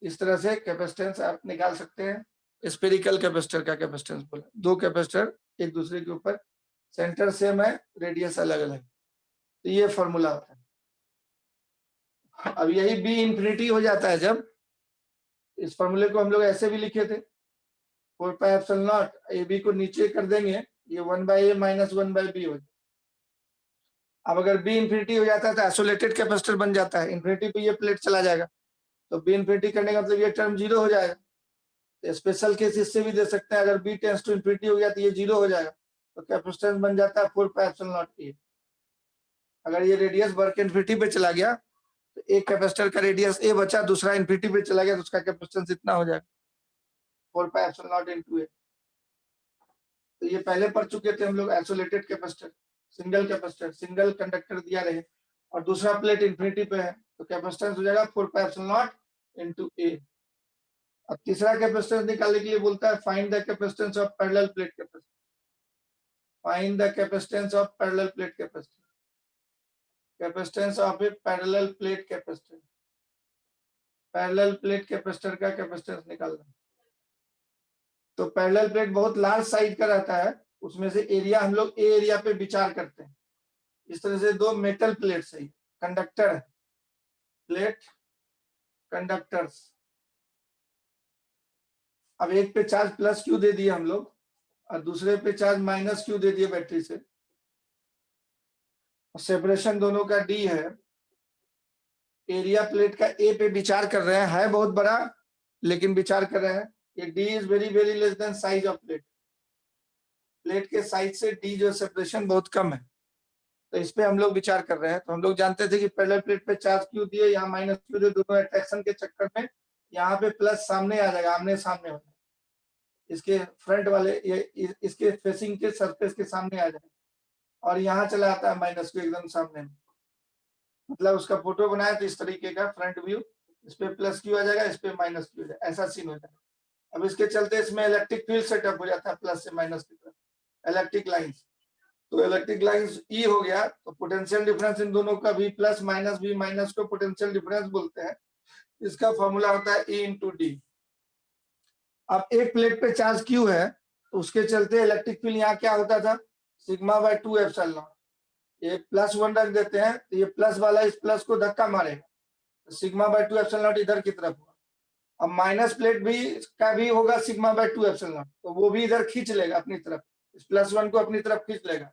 इस तरह से कैपेसिटेंस आप निकाल सकते हैं। स्फेरिकल कैपेसिटर का कैपेसिटेंस बोला, दो कैपेसिटर एक दूसरे के ऊपर, सेंटर सेम है, रेडियस अलग अलग, तो ये फॉर्मूला होता है। अब यही B इंफिनिटी हो जाता है जब, इस फॉर्मूले को हम लोग ऐसे भी लिखे थे, 4πε0 AB को नीचे कर देंगे, ये 1/A - 1/B हो जाए। अब अगर B इंफिनिटी हो जाता है तो आइसोलेटेड कैपेसिटर बन जाता है, इंफिनिटी पे ये प्लेट चला जाएगा, तो B इंफिनिटी करने का मतलब ये टर्म 0 हो जाएगा। तो स्पेशल केस इससे भी दे सकते हैं, अगर B टेंड्स टू इंफिनिटी हो गया तो ये 0 हो जाएगा, तो कैपेसिटेंस बन जाता है 4πε0A। अगर ये रेडियस बढ़ के इंफिनिटी पे चला गया तो एक कैपेसिटर का रेडियस A बचा, दूसरा इंफिनिटी पे चला गया तो उसका कैपेसिटेंस इतना हो जाएगा 4πε0 × A। तो ये पहले पढ़ चुके थे हम लोग, isolated capacitor, single capacitor, single conductor दिया रहे और दूसरा प्लेट इंफिनिटी पे है, तो कैपेसिटेंस हो जाएगा 4πε0 × A। अब तीसरा कैपेसिटेंस निकालने के लिए बोलता है find the capacitance of parallel plate capacitor, find the capacitance of parallel plate capacitor, capacitance of A parallel plate capacitor, parallel plate capacitor का कैपेसिटेंस निकालना। तो पैरेलल प्लेट बहुत लार्ज साइज का रहता है, उसमें से एरिया हम लोग ए एरिया पे विचार करते हैं। इस तरह से दो मेटल प्लेट है, कंडक्टर प्लेट कंडक्टर्स। अब एक पे चार्ज प्लस क्यू दे दिए हम लोग और दूसरे पे चार्ज माइनस क्यू दे दिए बैटरी से। सेपरेशन दोनों का डी है। एरिया प्लेट का ए पे विचार कर रहे हैं, है बहुत बड़ा लेकिन विचार कर रहे हैं। ये D is very very less than size of plate. Plate के साइज से डी जो सेपरेशन बहुत कम है, तो इस पे हम लोग विचार कर रहे हैं। तो हम लोग जानते थे कि पैरेलल प्लेट पे चार्ज क्यू दिए, यहाँ माइनस क्यू दिए, दोनों अट्रैक्शन के चक्कर में यहाँ पे प्लस सामने आ जाएगा, आमने सामने होगा, इसके फ्रंट वाले ये इसके फेसिंग के सरफेस के सामने आ जाएगा, और यहाँ चला आता है माइनस क्यू एकदम सामने में। मतलब उसका फोटो बनाया तो इस तरीके का फ्रंट व्यू, इस पे प्लस क्यू आ जाएगा, इस पे माइनस क्यू आ जाएगा, ऐसा सीन हो जाएगा। अब इसके चलते इसमें इलेक्ट्रिक फील्ड सेटअप हो जाता है प्लस से माइनस की तरफ, इलेक्ट्रिक लाइंस। तो इलेक्ट्रिक लाइंस ई हो गया, तो पोटेंशियल डिफरेंस इन दोनों का भी प्लस माइनस भी माइनस को पोटेंशियल डिफरेंस बोलते हैं। इसका फॉर्मूला होता है ई इंटू डी। अब एक प्लेट पे चार्ज क्यू है, तो उसके चलते इलेक्ट्रिक फील्ड यहाँ क्या होता था, सिग्मा बाय 2 एप्सिलॉन नॉट। ये +1 रख देते हैं, तो ये प्लस वाला इस प्लस को धक्का मारेगा, तो सिग्मा बाय 2 एप्सिलॉन नॉट इधर की तरफ होगा। अब माइनस प्लेट भी का भी होगा सिग्मा बाय 2 एप्सिलॉन नॉट, तो वो भी इधर खींच लेगा अपनी तरफ, इस +1 को अपनी तरफ खींच लेगा,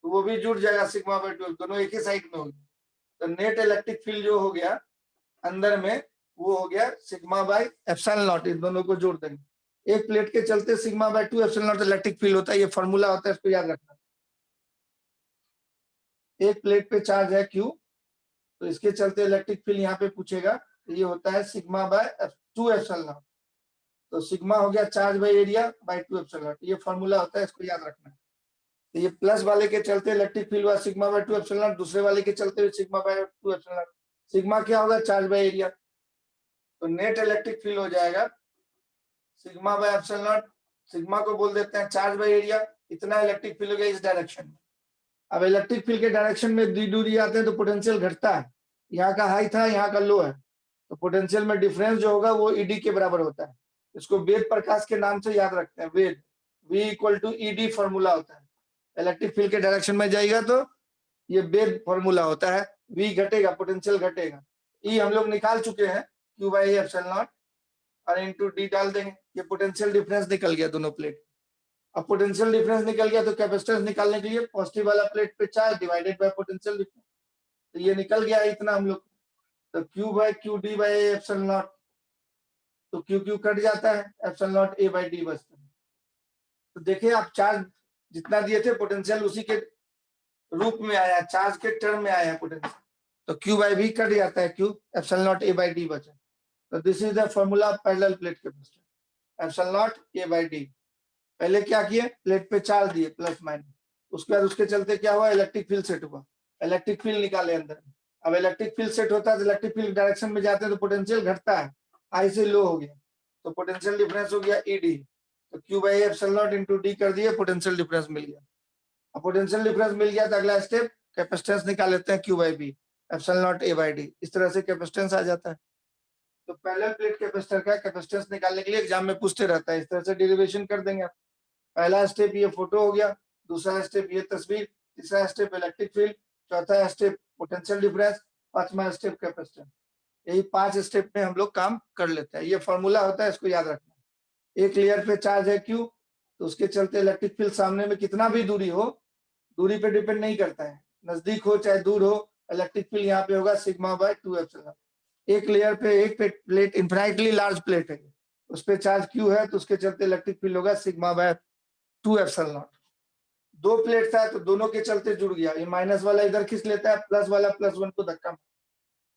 तो वो भी जुड़ जाएगा सिग्मा बाय 2, दोनों एक ही साइड में होगी। तो नेट इलेक्ट्रिक फील्ड जो हो गया अंदर में, वो हो गया सिग्मा बाय एप्सिलॉन नॉट। इन दोनों को जोड़ देंगे, एक प्लेट के चलते sigma bye 2 epsilon not electric field होता है। ये फॉर्मूला होता है, इसको याद रखना। एक प्लेट पे चार्ज है क्यू, तो इसके चलते इलेक्ट्रिक फील्ड यहाँ पे पूछेगा, तो ये होता है सिग्मा बाय 2 एप्सिलॉन नॉट। तो सिग्मा हो गया charge by area bye 2 epsilon not, ये फॉर्मूला होता है, इसको याद रखना। तो ये प्लस वाले के चलते इलेक्ट्रिक फील्ड हुआ सिग्मा बाय 2 एप्सिलॉन नॉट, दूसरे वाले के चलते sigma bye 2 epsilon not. Sigma क्या होगा, चार्ज बाय एरिया, तो नेट इलेक्ट्रिक फील्ड हो जाएगा sigma bye epsilon not. Sigma को बोल देते हैं चार्ज बाय एरिया, इतना इलेक्ट्रिक फील्ड हो गया इस डायरेक्शन में। अब इलेक्ट्रिक फील्ड के डायरेक्शन में दूरी आते हैं तो पोटेंशियल घटता है, यहाँ का हाई था यहाँ का लो है, तो पोटेंशियल में डिफरेंस जो होगा वो ईडी के बराबर होता है। इसको वेद प्रकाश के नाम से याद रखते हैं, वेद, V equal to ED formula होता है। इलेक्ट्रिक फील्ड के डायरेक्शन में जाएगा तो ये वेद फॉर्मूला होता है, V घटेगा, पोटेंशियल घटेगा। ई हम लोग निकाल चुके हैं, Q बाई एप्सिलॉन नॉट, और इनटू डी डाल देंगे, ये पोटेंशियल डिफरेंस निकल गया दोनों प्लेट। अब पोटेंशियल डिफरेंस निकल गया तो कैपेसिटेंस निकालने के लिए पॉजिटिव वाला प्लेट पे charge divided by potential difference, तो ये निकल गया इतना हम लोग। तो Q by Q D by epsilon naught, तो क्यू क्यू कट जाता है, epsilon naught A by D बचता है। तो देखिए आप चार्ज जितना दिए थे पोटेंशियल उसी के रूप में आया, चार्ज के टर्म में आया पोटेंशियल, तो Q बाय V कट जाता है, Q epsilon naught A by D बचा। तो this is the formula of parallel plate capacitor, epsilon naught A by D. पहले क्या किए, प्लेट पे चार्ज दिए प्लस माइनस, उसके बाद उसके चलते क्या हुआ, इलेक्ट्रिक फील्ड सेट हुआ, इलेक्ट्रिक फील्ड निकाले अंदर। अब इलेक्ट्रिक फील्ड सेट होता है तो इलेक्ट्रिक फील्ड डायरेक्शन में जाते हैं तो पोटेंशियल घटता है, हाई से लो हो गया, तो पोटेंशियल डिफरेंस हो गया ईडी। तो Q by epsilon not into D कर दिए, पोटेंशियल डिफरेंस मिल गया। अब पोटेंशियल डिफरेंस मिल गया तो अगला स्टेप कैपेसिटेंस निकाल लेते हैं, Q by B epsilon naught A by D. इस तरह से कैपेसिटेंस आ जाता है। तो पैरेलल प्लेट कैपेसिटर का कैपेसिटेंस निकालने के लिए एग्जाम में पूछते रहता है, इस तरह से डेरिवेशन कर देंगे आप। पहला स्टेप ये फोटो हो गया, दूसरा स्टेप ये तस्वीर, तीसरा स्टेप इलेक्ट्रिक फील्ड, चौथा स्टेप पोटेंशियल डिफरेंस, पांचवा स्टेप कैपेसिटेंस। यही 5 स्टेप में हम लोग काम कर लेते हैं। ये फॉर्मूला होता है, इसको याद रखना। एक लेयर पे चार्ज है Q, तो उसके चलते इलेक्ट्रिक फील्ड सामने में कितना भी दूरी हो, दूरी पे डिपेंड नहीं करता है, नजदीक हो चाहे दूर हो, इलेक्ट्रिक फील्ड यहाँ पे होगा सिग्मा बाय 2 एप्सिलॉन। एक लेयर पे एक प्लेट इनफिनिटली लार्ज प्लेट है, उस पे चार्ज Q है, तो उसके चलते इलेक्ट्रिक फील्ड होगा सिग्मा बाय 2 एप्सिलॉन नॉट। दो प्लेट था तो दोनों के चलते जुड़ गया, ये माइनस वाला इधर खींच लेता है, प्लस वाला +1 को धक्का,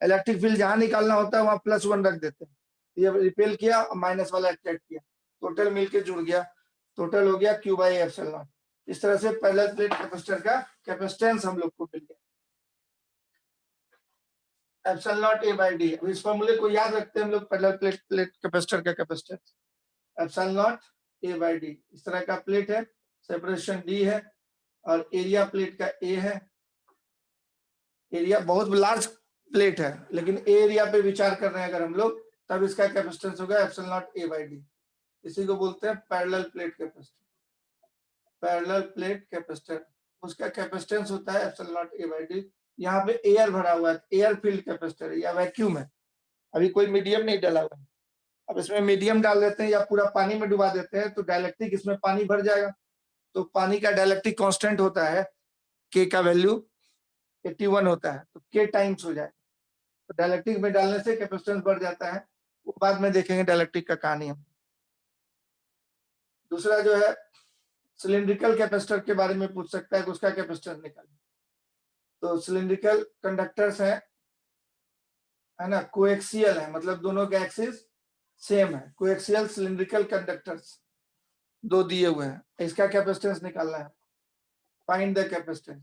इलेक्ट्रिक फील्ड जहां निकालना होता है वहां +1 रख देते हैं, ये रिपेल किया, माइनस वाला अट्रैक्ट किया, टोटल मिलके जुड़ गया, टोटल हो गया Q बाई एप्सिलॉन नॉट। इस तरह से पैरेलल प्लेट कैपेसिटर का कैपेसिटेंस हम लोग को मिल गया, epsilon naught A by D. अब इस फॉर्मूले को याद रखते हैं हम लोग, पैरेलल प्लेट कैपेसिटर का capacitance epsilon naught A by D. इस तरह का प्लेट है, सेपरेशन डी है, और एरिया प्लेट का ए है। एरिया बहुत लार्ज प्लेट है, लेकिन एरिया पे विचार कर रहे हैं अगर हम लोग, तब इसका कैपेसिटेंस होगा epsilon naught A by D. इसी को बोलते हैं parallel plate capacitor. Parallel plate capacitor, उसका कैपेसिटेंस होता है epsilon naught A by D. यहाँ पे एयर भरा हुआ है, एयर फील्ड कैपेसिटर या वैक्यूम है, अभी कोई मीडियम नहीं डाला हुआ है। अब इसमें मीडियम डाल देते हैं या पूरा पानी में डुबा देते हैं तो डाइलेक्ट्रिक इसमें पानी भर जाएगा। तो पानी का डाइलेक्ट्रिक कांस्टेंट होता है के का वैल्यू 81 होता है, तो के टाइम्स हो जाएगा। तो डाइलेक्ट्रिक में डालने से कैपेसिटेंस बढ़ जाता है, वो बाद में देखेंगे डाइलेक्ट्रिक का कहानी हम। दूसरा जो है सिलिंड्रिकल कैपेसिटर के बारे में पूछ सकता है कि उसका कैपेसिटेंस निकालें। तो सिलिंड्रिकल कंडक्टर्स है ना, कोएक्सियल है, मतलब दोनों के एक्सिस सेम है। कोएक्सियल सिलिंड्रिकल कंडक्टर्स दो दिए हुए हैं, इसका कैपेसिटेंस निकालना है। फाइंड द कैपेसिटेंस,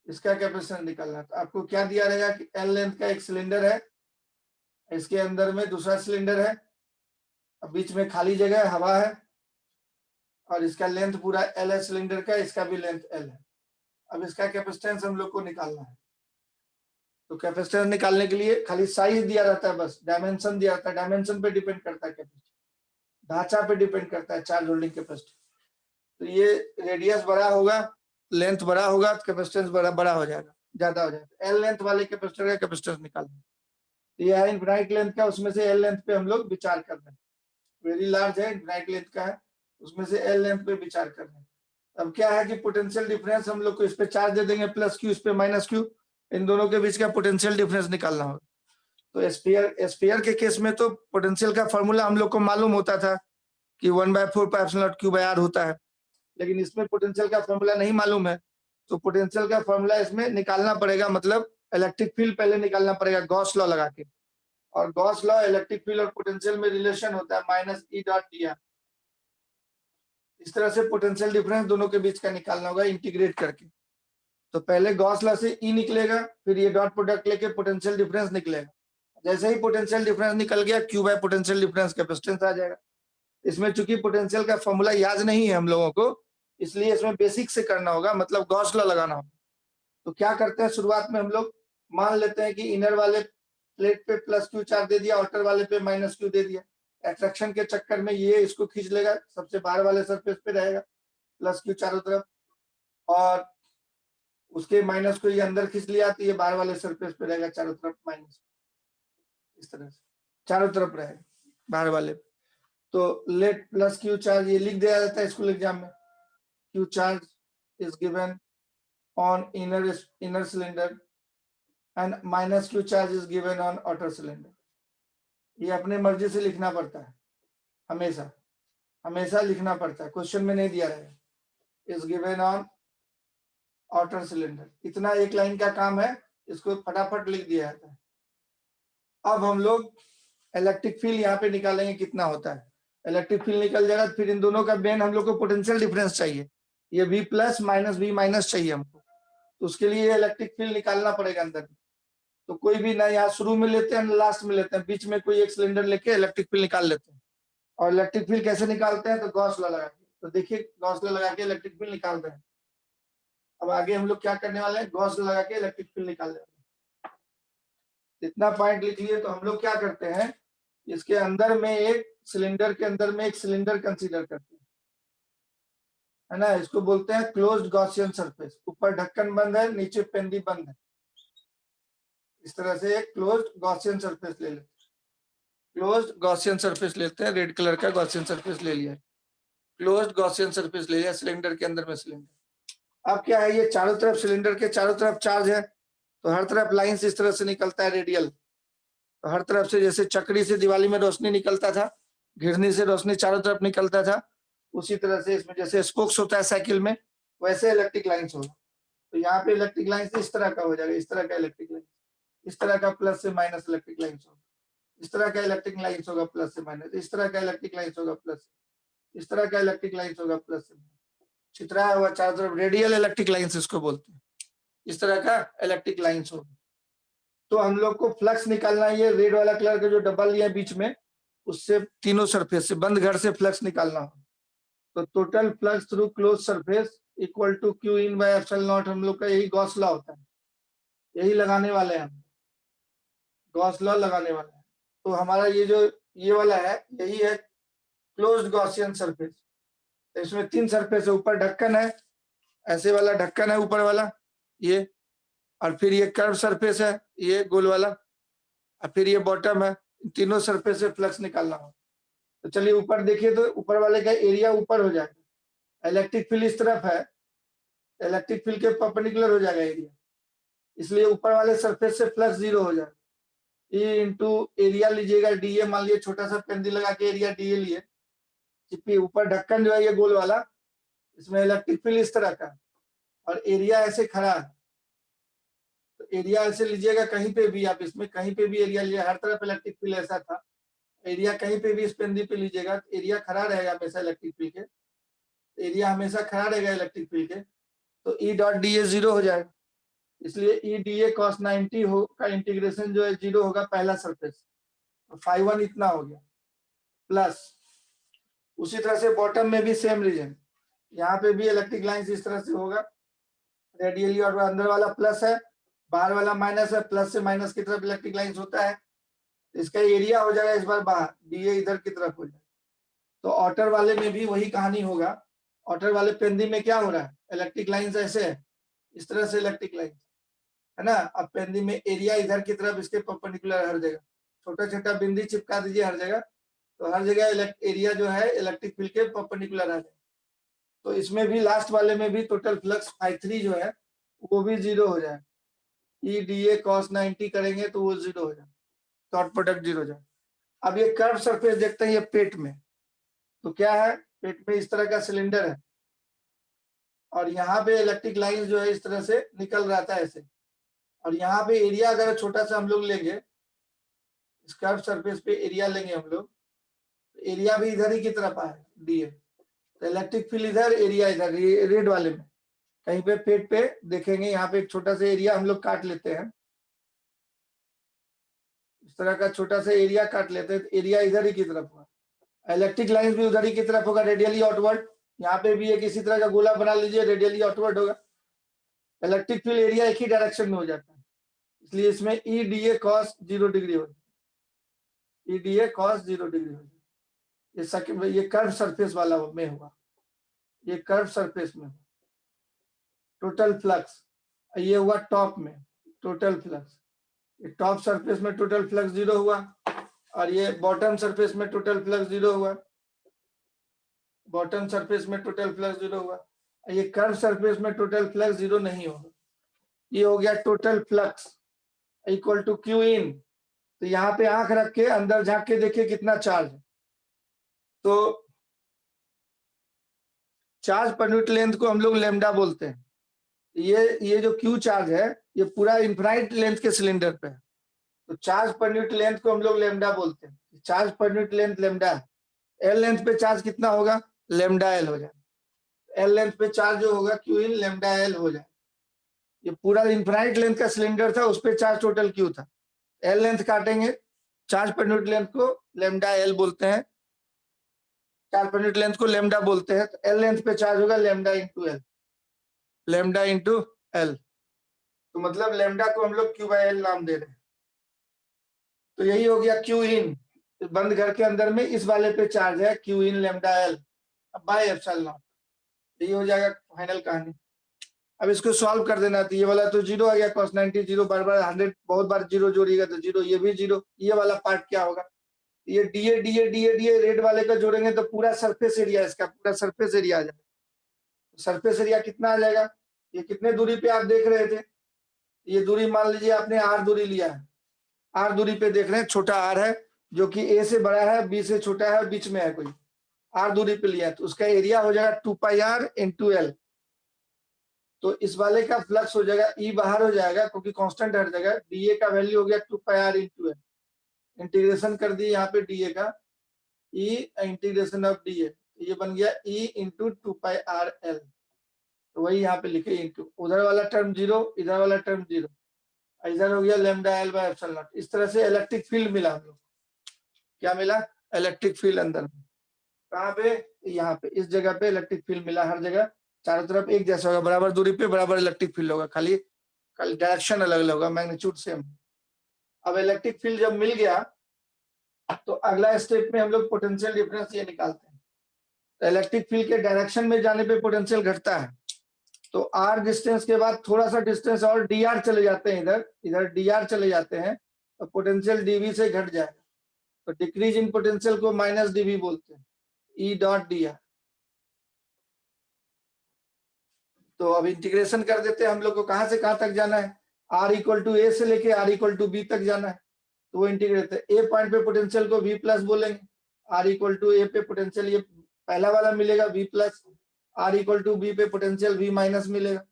इसका कैपेसिटेंस निकालना है। तो आपको क्या दिया रहेगा कि एल लेंथ का एक सिलेंडर है, इसके अंदर में दूसरा सिलेंडर है, अब बीच में खाली जगह है, हवा है, और इसका लेंथ पूरा एल है सिलेंडर का, इसका भी लेंथ एल है। अब इसका कैपेसिटेंस हम लोग को निकालना है। तो कैपेसिटेंस निकालने के लिए खाली साइज दिया रहता है, बस डायमेंशन दिया रहता है, डायमेंशन पे डिपेंड करता है कैपेसिटी, ढांचा पे डिपेंड करता है चार्ज होल्डिंग कैपेसिटी। तो ये रेडियस बड़ा होगा, लेंथ बड़ा होगा, तो कैपेसिटेंस बड़ा हो जाएगा, ज्यादा हो जाएगा। एल लेंथ वाले कैपेसिटर का कैपेसिटेंस निकालना, तो ये है इनफिनाइट लेंथ का, उसमें से एल लेंथ पे हम लोग विचार कर रहे हैं। वेरी लार्ज है, इनफिनाइट लेंथ का है, उसमें से एल लेंथ पे विचार कर रहे हैं। अब क्या है कि पोटेंशियल डिफरेंस हम लोग को इस पे चार्ज दे देंगे प्लस क्यू, इस पे माइनस क्यू, इन दोनों के बीच का पोटेंशियल डिफरेंस निकालना होगा। तो स्फीयर के केस में तो पोटेंशियल का फॉर्मूला हम लोग को मालूम होता था कि 1/4 pi epsilon naught Q by R होता है, लेकिन इसमें पोटेंशियल का फॉर्मूला नहीं मालूम है, तो पोटेंशियल का फॉर्मूला इसमें निकालना पड़ेगा। मतलब इलेक्ट्रिक फील्ड पहले निकालना पड़ेगा गॉस लॉ लगा के, और गॉस लॉ इलेक्ट्रिक फील्ड और पोटेंशियल में रिलेशन होता है minus E dot d are. इस तरह से पोटेंशियल डिफरेंस दोनों के बीच का निकालना होगा इंटीग्रेट करके। तो पहले गॉस लॉ से ई निकलेगा, फिर ये डॉट प्रोडक्ट लेके पोटेंशियल डिफरेंस निकलेगा। जैसे ही पोटेंशियल डिफरेंस निकल गया, Q by potential difference capacitance आ जाएगा। इसमें चूंकि पोटेंशियल का फॉर्मूला याद नहीं है हम लोगों को, इसलिए इसमें बेसिक से करना होगा, मतलब गॉस लॉ लगाना होगा। तो क्या करते हैं, शुरुआत में हम लोग मान लेते हैं कि इनर वाले प्लेट पे प्लस क्यू चार्ज दे दिया, आउटर वाले पे माइनस क्यू दे दिया। एट्रैक्शन के चक्कर में ये इसको खींच लेगा, सबसे बाहर वाले सरफेस पे रहेगा प्लस क्यू चारों तरफ, और उसके माइनस को ये अंदर खींच लिया तो ये बाहर वाले सरफेस पे रहेगा चारों तरफ माइनस। इस तरह से चारों तरफ रहेगा बाहर वाले। तो लेट प्लस क्यू चार्ज ये लिख दिया जाता है स्कूल एग्जाम में, Q charge is given on inner cylinder and minus Q charge is given on outer cylinder. ये अपने मर्जी से लिखना पड़ता है, हमेशा हमेशा लिखना पड़ता है, क्वेश्चन में नहीं दिया रहेगा। Is given on outer cylinder, इतना एक लाइन का काम है, इसको फटाफट लिख दिया जाता है। अब हम लोग इलेक्ट्रिक फील्ड यहाँ पे निकालेंगे कितना होता है। इलेक्ट्रिक फील्ड निकल जाएगा, फिर इन दोनों का बेन हम लोग को पोटेंशियल डिफरेंस चाहिए, ये V plus minus V minus चाहिए हमको, तो उसके लिए इलेक्ट्रिक फील्ड निकालना पड़ेगा अंदर। तो कोई भी ना यहाँ शुरू में लेते हैं ना लास्ट में लेते हैं, बीच में कोई एक सिलेंडर लेके इलेक्ट्रिक फील्ड निकाल लेते हैं। और इलेक्ट्रिक फील्ड कैसे निकालते हैं, तो गॉस लॉ लगा के। तो देखिए गॉस लॉ लगा के इलेक्ट्रिक फील्ड निकाल रहे हैं। अब आगे हम लोग क्या करने वाले हैं, गॉस लॉ लगा के इलेक्ट्रिक फील्ड निकाल रहे हैं। इतना पॉइंट लिख लिए। तो हम लोग क्या करते हैं, इसके अंदर में एक सिलेंडर के अंदर में एक सिलेंडर कंसीडर करते हैं, है ना, इसको बोलते हैं क्लोज्ड गॉसियन सरफेस। ऊपर ढक्कन बंद है, नीचे पेंदी बंद है। इस तरह से एक क्लोज्ड गॉसियन सरफेस ले लेते हैं, क्लोज्ड गॉसियन सरफेस लेते हैं, रेड कलर का गॉसियन सरफेस ले लिया, क्लोज्ड गॉसियन सरफेस ले लिया सिलेंडर के अंदर में सिलेंडर। अब क्या है, ये चारों तरफ सिलेंडर के चारों तरफ चार्ज है, तो हर तरफ लाइंस इस तरह से निकलता है रेडियल। तो हर तरफ से जैसे चक्री से दिवाली में रोशनी निकलता था, घिरनी से रोशनी चारों तरफ निकलता था, उसी तरह से इसमें जैसे स्पोक्स होता है साइकिल में, वैसे इलेक्ट्रिक लाइंस होगा। तो यहाँ पे इलेक्ट्रिक लाइंस इस तरह का हो जाएगा, इस तरह का इलेक्ट्रिक लाइन, इस तरह का प्लस से माइनस इलेक्ट्रिक लाइंस होगा, इस तरह का इलेक्ट्रिक लाइंस होगा प्लस से माइनस, इस तरह का इलेक्ट्रिक लाइंस होगा प्लस, इस तरह का इलेक्ट्रिक लाइंस होगा प्लस से, छितराया हुआ चारों तरफ रेडियल इलेक्ट्रिक लाइंस इसको बोलते हैं। इस तरह का इलेक्ट्रिक लाइंस होगा। तो हम लोग को फ्लक्स निकालना है, ये रेड वाला कलर का जो डब्बा लिया है बीच में, उससे तीनों सरफेस से बंद घर से फ्लक्स निकालना हो। तो total flux through close surface equal to Q in by epsilon naught, हम लोग का यही गॉस लॉ होता है, यही लगाने वाले हैं हम, गॉस लॉ लगाने वाले हैं। तो हमारा ये वाला है, यही है क्लोज्ड गॉसियन सरफेस। तो इसमें 3 सरफेस है, ऊपर ढक्कन है, ऐसे वाला ढक्कन है ऊपर वाला ये, और फिर ये कर्व सरफेस है ये गोल वाला, और फिर ये बॉटम है। तीनों सरफेस से फ्लक्स निकालना हो। तो चलिए ऊपर देखिए, तो ऊपर वाले का एरिया ऊपर हो जाएगा, इलेक्ट्रिक फील्ड इस तरफ है, इलेक्ट्रिक फील्ड के परपेंडिकुलर हो जाएगा एरिया, इसलिए ऊपर वाले सरफेस से फ्लक्स 0 हो जाएगा। ई इंटू एरिया लीजिएगा डीए, मान लीजिए छोटा सा पेंसिल लगा के एरिया डीए लिए, चिप्पी ऊपर ढक्कन जो है ये गोल वाला, इसमें इलेक्ट्रिक फील्ड इस तरह का, और एरिया ऐसे खड़ा है। तो एरिया ऐसे लीजिएगा कहीं पे भी, आप इसमें कहीं पे भी एरिया लीजिए, हर तरफ इलेक्ट्रिक फील्ड ऐसा था, एरिया कहीं पे भी इस पेंदी पे लीजिएगा, तो एरिया खड़ा रहेगा हमेशा इलेक्ट्रिक फील्ड के, एरिया हमेशा खड़ा रहेगा इलेक्ट्रिक फील्ड के, तो ई डॉट डी ए 0 हो जाएगा। इसलिए ई डी ए कॉस 90 हो का इंटीग्रेशन जो है 0 होगा पहला सरफेस, तो फाई 1 इतना हो गया, प्लस उसी तरह से बॉटम में भी सेम रीजन, यहाँ पे भी इलेक्ट्रिक लाइन इस तरह से होगा रेडियली, और अंदर वाला प्लस है, बाहर वाला माइनस है, प्लस से माइनस की तरफ इलेक्ट्रिक लाइन होता है, इसका एरिया हो जाएगा इस बार बाहर, डीए इधर की तरफ हो जाएगा। तो ऑटर वाले में भी वही कहानी होगा, ऑटर वाले पेंदी में क्या हो रहा है, इलेक्ट्रिक लाइंस ऐसे है, इस तरह से इलेक्ट्रिक लाइन है ना। अब पेंदी में एरिया इधर की तरफ इसके परपेंडिकुलर हर जगह, छोटा छोटा बिंदी चिपका दीजिए हर जगह, तो हर जगह एरिया जो है इलेक्ट्रिक फील्ड के परपेंडिकुलर है। तो इसमें भी लास्ट वाले में भी टोटल फ्लक्स I3 जो है वो भी 0 हो जाए, ई डी ए कॉस 90 करेंगे तो वो 0 हो जाए, डॉट प्रोडक्ट 0 हो जाए। अब ये कर्व सरफेस देखते हैं, ये पेट में, तो क्या है, पेट में इस तरह का सिलेंडर है, और यहाँ पे इलेक्ट्रिक लाइन जो है इस तरह से निकल रहा था ऐसे, और यहाँ पे एरिया अगर छोटा सा हम लोग लेंगे, इस कर्व सरफेस पे एरिया लेंगे हम लोग, तो एरिया भी इधर ही की तरफ आए डी ए, तो इलेक्ट्रिक फील्ड इधर, एरिया इधर, रेड वाले में कहीं पे पेट पे देखेंगे, यहाँ पे एक छोटा सा एरिया हम लोग काट लेते हैं, इस तरह का छोटा सा एरिया काट लेते हैं, तो एरिया इधर ही की तरफ होगा, इलेक्ट्रिक लाइन भी उधर ही की तरफ होगा, रेडियली आउटवर्ड। यहाँ पे भी एक इसी तरह का गोला बना लीजिए, रेडियली आउटवर्ड होगा, इलेक्ट्रिक फील्ड एरिया एक ही डायरेक्शन में हो जाता है, इसलिए इसमें E D A cos 0 degree हो जाए, E D A cos 0 degree हो जाए। ये कर्व सरफेस वाला में हुआ, ये कर्व सरफेस में हुआ टोटल फ्लक्स, ये हुआ टॉप में टोटल फ्लक्स, ये टॉप सरफेस में टोटल फ्लक्स 0 हुआ, और ये बॉटम सरफेस में टोटल फ्लक्स 0 हुआ, बॉटम सरफेस में टोटल फ्लक्स 0 हुआ, ये कर्व सरफेस में टोटल फ्लक्स 0 नहीं होगा, ये हो गया total flux equal to Q in. तो यहाँ पे आंख रख के अंदर झांक के देखिए कितना चार्ज है, तो चार्ज पर यूनिट लेंथ को हम लोग लेमडा बोलते हैं। ये जो क्यू चार्ज है ये पूरा इनफाइनाइट लेंथ के सिलेंडर पे है, तो चार्ज पर यूनिट लेंथ को हम लोग लेमडा बोलते हैं, charge per unit length lambda, L length पे चार्ज कितना होगा, लेमडा एल हो जाए, एल लेंथ पे चार्ज जो होगा क्यू इन लेमडा एल हो जाए। ये पूरा इनफाइनाइट लेंथ का सिलेंडर था, उस पे चार्ज टोटल क्यू था, एल लेंथ काटेंगे, चार्ज पर यूनिट लेंथ को लेमडा एल बोलते हैं, चार्ज पर यूनिट लेंथ को लेमडा बोलते हैं, तो एल लेंथ पे चार्ज होगा lambda into L, lambda into L, तो मतलब लेमडा को हम लोग क्यू बाई एल नाम दे रहे हैं। तो यही हो गया क्यू इन, बंद घर के अंदर में इस वाले पे चार्ज है Q in lambda L by epsilon not, यही हो जाएगा फाइनल कहानी। अब इसको सॉल्व कर देना, तो ये वाला तो 0 आ गया, cos 90 0, बार बार 100 बहुत बार 0 जोड़िएगा तो 0, ये भी 0, ये वाला पार्ट क्या होगा, ये DA DA DA DA red वाले का जोड़ेंगे तो पूरा सरफेस एरिया, इसका पूरा सरफेस एरिया आ जाएगा, सरफेस एरिया कितना आ जाएगा, ये कितने दूरी पे आप देख रहे थे, ये दूरी मान लीजिए आपने आर दूरी लिया है, आर दूरी पे देख रहे हैं, छोटा आर है जो कि ए से बड़ा है, बी से छोटा है, बीच में है कोई, आर दूरी पे लिया है, तो उसका एरिया हो जाएगा 2 पाई आर इंटू एल। तो इस वाले का फ्लक्स हो जाएगा, ई बाहर हो जाएगा क्योंकि कांस्टेंट हर जगह, डीए का वैल्यू हो गया 2 pi are into L, integration कर दिए यहाँ पे डीए का, ई इंटीग्रेशन ऑफ डीए, ये बन गया E into 2 pi R L, तो वही यहाँ पे लिखे इंटू, उधर वाला टर्म 0, इधर वाला टर्म 0, इधर हो गया lambda L by epsilon not. इस तरह से इलेक्ट्रिक फील्ड मिला हम लोग, क्या मिला, इलेक्ट्रिक फील्ड अंदर में, कहाँ पे, यहाँ पे इस जगह पे इलेक्ट्रिक फील्ड मिला, हर जगह चारों तरफ एक जैसा होगा, बराबर दूरी पे बराबर इलेक्ट्रिक फील्ड होगा, खाली डायरेक्शन अलग अलग होगा, मैग्नीट्यूड सेम। अब इलेक्ट्रिक फील्ड जब मिल गया तो अगला स्टेप में हम लोग पोटेंशियल डिफरेंस ये निकालते हैं। तो इलेक्ट्रिक फील्ड के डायरेक्शन में जाने पे पोटेंशियल घटता है, तो आर डिस्टेंस के बाद थोड़ा सा डिस्टेंस और डी आर चले जाते हैं, इधर डी आर चले जाते हैं, तो पोटेंशियल डीवी से घट जाएगा। तो डिक्रीज इन पोटेंशियल को माइनस डीवी बोलते हैं, ई डॉट डी आर। तो अब इंटीग्रेशन कर देते हैं हम लोग को, कहां से कहां तक जाना है, आर इक्वल टू ए से लेके आर इक्वल टू बी तक जाना है। तो वो इंटीग्रेट है, ए पॉइंट पे पोटेंशियल को वी प्लस बोलेंगे, आर इक्वल टू ए पे पोटेंशियल ये पहला वाला मिलेगा V plus, R equal to B पे पोटेंशियल वी माइनस मिलेगा।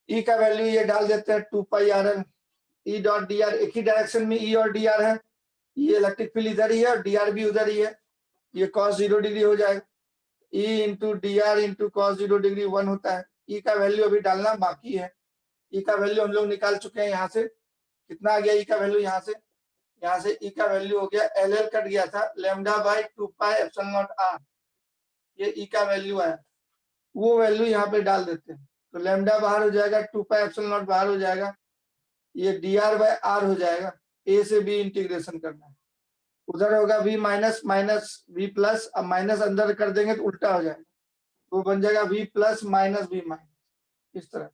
ई का वैल्यू ये डाल देते हैं 2 pi R L, E dot d r, एक ही डायरेक्शन में ई और डी आर है, ये इलेक्ट्रिक फील्ड इधर ही है और डी आर भी उधर ही है, ये cos 0 डिग्री हो जाएगा। E into D R into cos 0 degree 1 होता है। ई का वैल्यू अभी डालना बाकी है, ई का वैल्यू हम लोग निकाल चुके हैं। यहाँ से कितना आ गया ई का वैल्यू, यहाँ से ई का वैल्यू हो गया, एल एल कट गया था, lambda by 2 pi epsilon naught R, ये ई का वैल्यू आया, वो वैल्यू यहाँ पे डाल देते हैं। तो लैम्डा बाहर हो जाएगा, 2 पाई एप्सिलॉन नॉट बाहर हो जाएगा, ये डी आर बाई आर हो जाएगा। ए से बी इंटीग्रेशन करना है, उधर होगा v minus minus v plus, अब माइनस अंदर कर देंगे तो उल्टा हो जाएगा, वो बन जाएगा v plus minus v minus, इस तरह।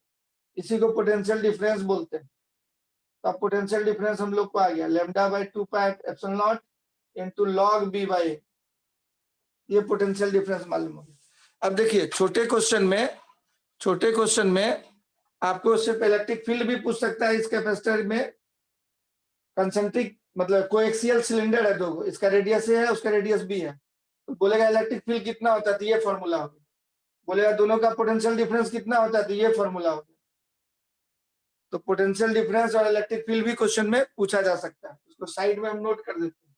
इसी को पोटेंशियल डिफरेंस बोलते हैं। तो अब पोटेंशियल डिफरेंस हम लोग को आ गया, lambda by 2 pi epsilon not into log b by a, ये पोटेंशियल डिफरेंस मालूम हो गया। अब देखिए छोटे क्वेश्चन में आपको सिर्फ इलेक्ट्रिक फील्ड भी पूछ सकता है। इस कैपेसिटर में कंसेंट्रिक मतलब कोएक्सियल सिलेंडर है दो, इसका रेडियस ए है, उसका रेडियस बी है, तो बोलेगा इलेक्ट्रिक फील्ड कितना होता है, तो ये फॉर्मूला हो गया। बोलेगा दोनों का पोटेंशियल डिफरेंस कितना होता है, तो ये फॉर्मूला हो गया। तो पोटेंशियल डिफरेंस और इलेक्ट्रिक फील्ड भी क्वेश्चन में पूछा जा सकता है, उसको साइड में हम नोट कर देते हैं।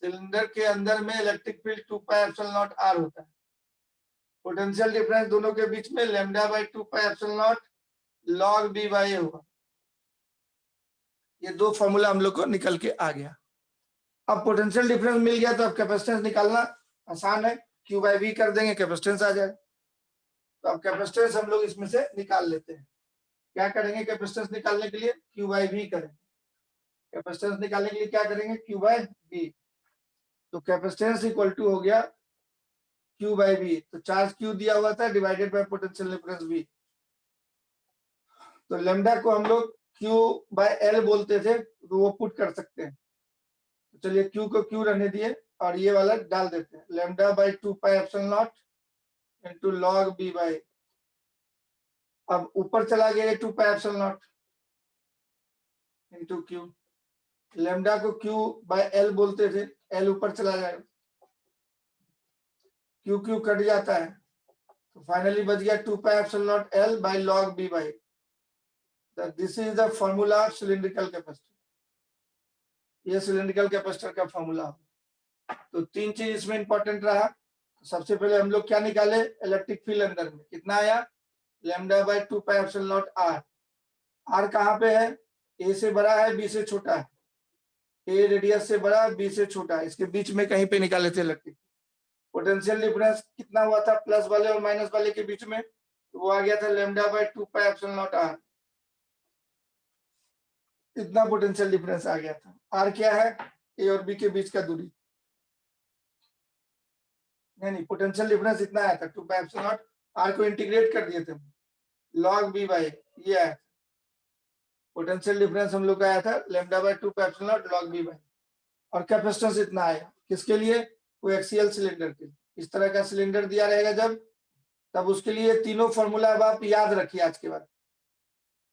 सिलेंडर के अंदर में electric field 2 pi epsilon naught R होता है, पोटेंशियल डिफरेंस दोनों के बीच में lambda by 2 pi epsilon naught log b by a होगा। ये दो फॉर्मूला हम लोग को निकल के आ गया। अब पोटेंशियल डिफरेंस मिल गया तो अब कैपेसिटेंस निकालना आसान है, Q बाई V कर देंगे, कैपेसिटेंस आ जाएगा। तो अब कैपेसिटेंस हम लोग इसमें से निकाल लेते हैं। क्या करेंगे कैपेसिटेंस निकालने के लिए, Q बाई V करेंगे। कैपेसिटेंस निकालने के लिए क्या करेंगे, Q बाई V। तो कैपेसिटेंस इक्वल टू हो गया Q बाई V, तो चार्ज Q दिया हुआ था divided by potential difference V। तो लैम्डा को हम लोग Q बाई L बोलते थे, तो वो पुट कर सकते हैं। तो चलिए Q को Q रहने दिए और ये वाला डाल देते हैं, lambda by 2 pi epsilon not into log b by, अब ऊपर चला गया 2 pi epsilon not into Q, lambda को Q बाई L बोलते थे, L ऊपर चला जाएगा, Q कट जाता है, तो फाइनली बच गया 2 pi epsilon not L by log b by. This is the formula of cylindrical capacitor, ये सिलिंड्रिकल कैपेसिटर का फॉर्मूला। तो तीन चीज इसमें इंपॉर्टेंट रहा। सबसे पहले हम लोग क्या निकाले, इलेक्ट्रिक फील्ड अंदर में कितना आया, lambda by 2 pi epsilon naught R. R कहाँ पे है, ए से बड़ा है बी से छोटा है, ए रेडियस से बड़ा है बी से छोटा है, इसके बीच में कहीं पे निकाले थे इलेक्ट्रिक। पोटेंशियल डिफरेंस कितना हुआ था प्लस वाले और माइनस वाले के बीच में, तो वो आ गया था lambda by 2 pi epsilon naught R, इतना पोटेंशियल डिफरेंस आ गया था। आर क्या है, ए और बी के बीच का दूरी, नहीं पोटेंशियल डिफरेंस इतना आया था 2 पाई एप्सिलॉन नॉट आर को इंटीग्रेट कर दिए थे log b बाई, ये आया था पोटेंशियल डिफरेंस हम लोग का आया था lambda by 2 pi epsilon naught log b by. और कैपेसिटेंस इतना आया किसके लिए, कोएक्सियल सिलेंडर के लिए। इस तरह का सिलेंडर दिया रहेगा जब, तब उसके लिए तीनों फॉर्मूला अब आप याद रखिए आज के बाद।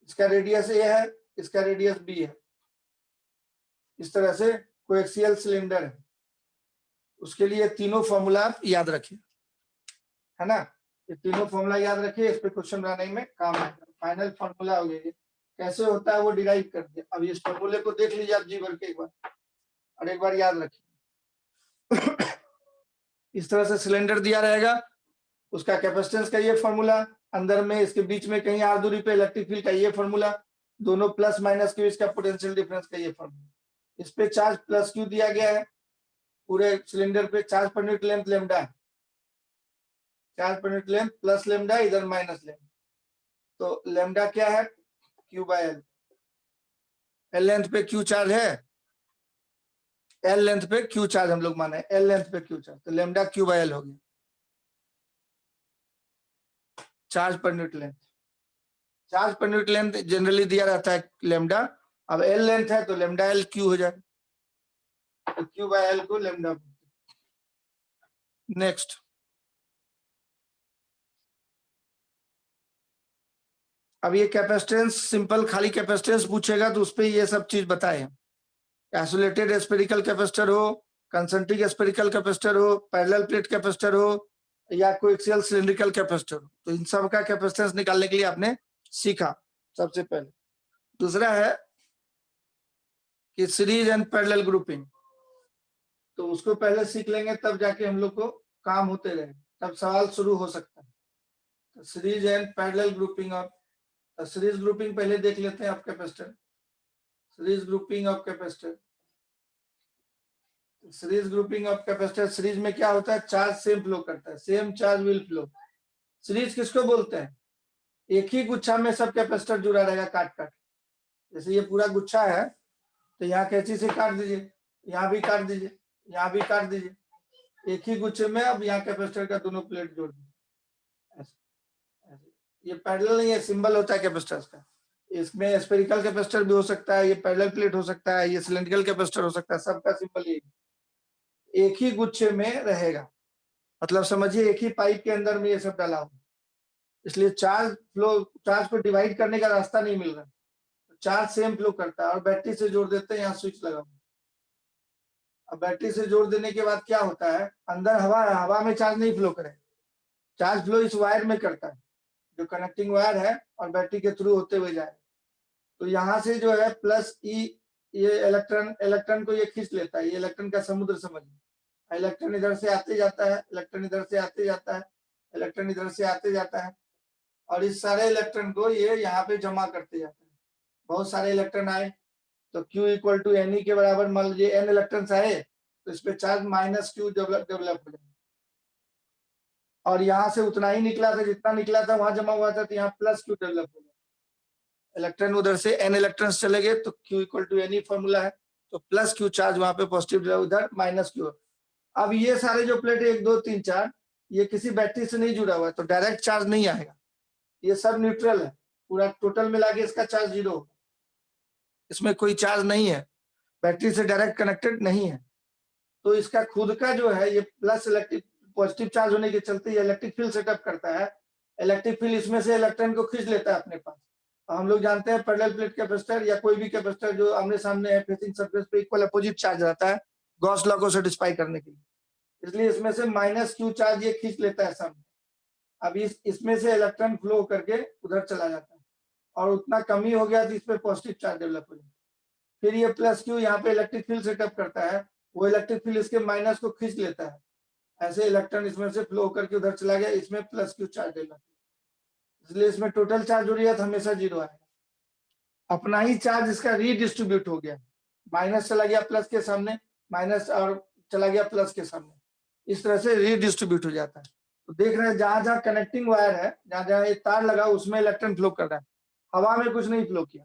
इसका रेडियस ए है, इसका रेडियस बी है, इस तरह से कोएक्सियल सिलेंडर है, उसके लिए तीनों फॉर्मूला आप याद रखिए, है ना। ये तीनों फॉर्मूला याद रखिए, इस पे क्वेश्चन बनाने में काम आएगा। फाइनल फॉर्मूला हो गया, कैसे होता है वो डिराइव कर दिया। अब इस फॉर्मूले को देख लीजिए आप जी भर के एक बार, और एक बार याद रखिए। इस तरह से सिलेंडर दिया रहेगा, उसका कैपेसिटेंस का ये फॉर्मूला, अंदर में इसके बीच में कहीं आर दूरी पे इलेक्ट्रिक फील्ड का ये फॉर्मूला, दोनों प्लस माइनस के बीच का पोटेंशियल डिफरेंस का ये फॉर्मूला। इस पे चार्ज प्लस क्यू दिया गया है, पूरे सिलेंडर पे charge per unit length lambda, charge per unit length plus lambda, इधर माइनस लैम्डा। तो लैम्डा क्या है, Q by L, L length पे क्यू चार्ज है, एल लेंथ पे क्यू चार्ज हम लोग माने, एल लेंथ पे क्यू चार्ज, तो लेमडा क्यू बाय एल हो गया charge per unit length. Charge per unit length generally दिया रहता है लेमडा, अब एल लेंथ है तो लेमडा एल क्यू हो जाए, तो क्यू बाय एल को लेमडा। नेक्स्ट, अब ये कैपेसिटेंस सिंपल खाली कैपेसिटेंस पूछेगा तो उस पर ये सब चीज बताए, आइसोलेटेड स्पेरिकल कैपेसिटर हो, कंसेंट्रिक स्पेरिकल कैपेसिटर हो, पैरेलल प्लेट कैपेसिटर हो, या कोएक्सियल सिलिंड्रिकल कैपेसिटर हो, तो इन सब का कैपेसिटेंस निकालने के लिए आपने सीखा सबसे पहले। दूसरा है कि सीरीज एंड पैरेलल ग्रुपिंग, तो उसको पहले सीख लेंगे तब जाके हम लोग को काम होते रहे, तब सवाल शुरू हो सकता है। तो series and parallel grouping of, series grouping पहले देख लेते हैं of capacitor. Series grouping of capacitor, series grouping of capacitor, series में क्या होता है, चार्ज सेम फ्लो करता है, same charge will flow. Series किसको बोलते हैं, एक ही गुच्छा में सब कैपेसिटर जुड़ा रहेगा काट काट, जैसे ये पूरा गुच्छा है तो यहाँ कैंची से काट दीजिए, यहाँ भी काट दीजिए, यहाँ भी काट दीजिए, एक ही गुच्छे में अब यहाँ कैपेसिटर का दोनों प्लेट जोड़ दीजिए, ये पैरेलल नहीं है, सिंबल होता है कैपेसिटर का। इसमें स्फेरिकल कैपेसिटर भी हो सकता है, ये पैरेलल प्लेट हो सकता है, ये सिलिंड्रिकल कैपेसिटर हो सकता है, सबका सिंबल यही, एक ही गुच्छे में रहेगा, मतलब समझिए एक ही पाइप के अंदर में ये सब डाला हुआ, इसलिए चार्ज फ्लो, चार्ज को डिवाइड करने का रास्ता नहीं मिल रहा, चार्ज सेम फ्लो करता है। और बैटरी से जोड़ देते हैं, यहाँ स्विच लगा हुआ, अब बैटरी से जोड़ देने के बाद क्या होता है, अंदर हवा है, हवा में चार्ज नहीं फ्लो करे, चार्ज फ्लो इस वायर में करता है, जो कनेक्टिंग वायर है और बैटरी के थ्रू होते हुए जाए, तो यहाँ से जो है प्लस ई, ये इलेक्ट्रॉन, इलेक्ट्रॉन को ये खींच लेता है, ये इलेक्ट्रॉन का समुद्र समझिए, इलेक्ट्रॉन इधर से आते जाता है, इलेक्ट्रॉन इधर से आते जाता है, इलेक्ट्रॉन इधर से आते जाता है, और इस सारे इलेक्ट्रॉन को ये यहाँ पे जमा करते जाते हैं। बहुत सारे इलेक्ट्रॉन आए तो Q इक्वल टू एन के बराबर मान लीजिए एन इलेक्ट्रॉन्स आए तो इस पे चार्ज माइनस क्यू डेवलप हो जाएगा, और यहाँ से उतना ही निकला था जितना निकला था वहां जमा हुआ था, तो यहाँ प्लस क्यू डेवलप हो जाएगा, इलेक्ट्रॉन उधर से एन इलेक्ट्रॉन्स चले गए तो Q equal to N formula है, तो प्लस क्यू चार्ज वहां पे पॉजिटिव, उधर माइनस क्यू। अब ये सारे जो प्लेट 1 2 3 4 ये किसी बैटरी से नहीं जुड़ा हुआ है तो डायरेक्ट चार्ज नहीं आएगा, ये सब न्यूट्रल है, पूरा टोटल मिला के इसका चार्ज 0 होगा, इसमें कोई चार्ज नहीं है, बैटरी से डायरेक्ट कनेक्टेड नहीं है, तो इसका खुद का जो है ये प्लस इलेक्ट्रिक पॉजिटिव चार्ज होने के चलते ये इलेक्ट्रिक फील्ड सेटअप करता है, इलेक्ट्रिक फील्ड इसमें से इलेक्ट्रॉन को खींच लेता है अपने पास। हम लोग जानते हैं पैरेलल प्लेट कैपेसिटर या कोई भी कैपेसिटर जो आमने सामने है फेसिंग सरफेस पे इक्वल अपोजिट चार्ज रहता है गॉस लॉ को सेटिस्फाई करने के लिए, इसलिए इसमें से माइनस क्यू चार्ज ये खींच लेता है सामने, अब इसमें से इलेक्ट्रॉन फ्लो करके उधर चला जाता है और उतना कमी हो गया तो इस पर पॉजिटिव चार्ज डेवलप हो जाता है, फिर ये प्लस क्यू यहाँ पे इलेक्ट्रिक फील्ड सेटअप करता है, वो इलेक्ट्रिक फील्ड इसके माइनस को खींच लेता है, ऐसे इलेक्ट्रॉन इसमें से फ्लो करके उधर चला गया, इसमें प्लस क्यू चार्ज डेवलप, इसलिए इसमें टोटल चार्ज हो रही है तो हमेशा 0 आएगा, अपना ही चार्ज इसका रीडिस्ट्रीब्यूट हो गया, माइनस चला गया प्लस के सामने, माइनस और चला गया प्लस के सामने, इस तरह से रीडिस्ट्रीब्यूट हो जाता है। तो देख रहे हैं जहां जहां कनेक्टिंग वायर है, जहां जहां ये तार लगा उसमें इलेक्ट्रॉन फ्लो कर रहा है, हवा में कुछ नहीं फ्लो किया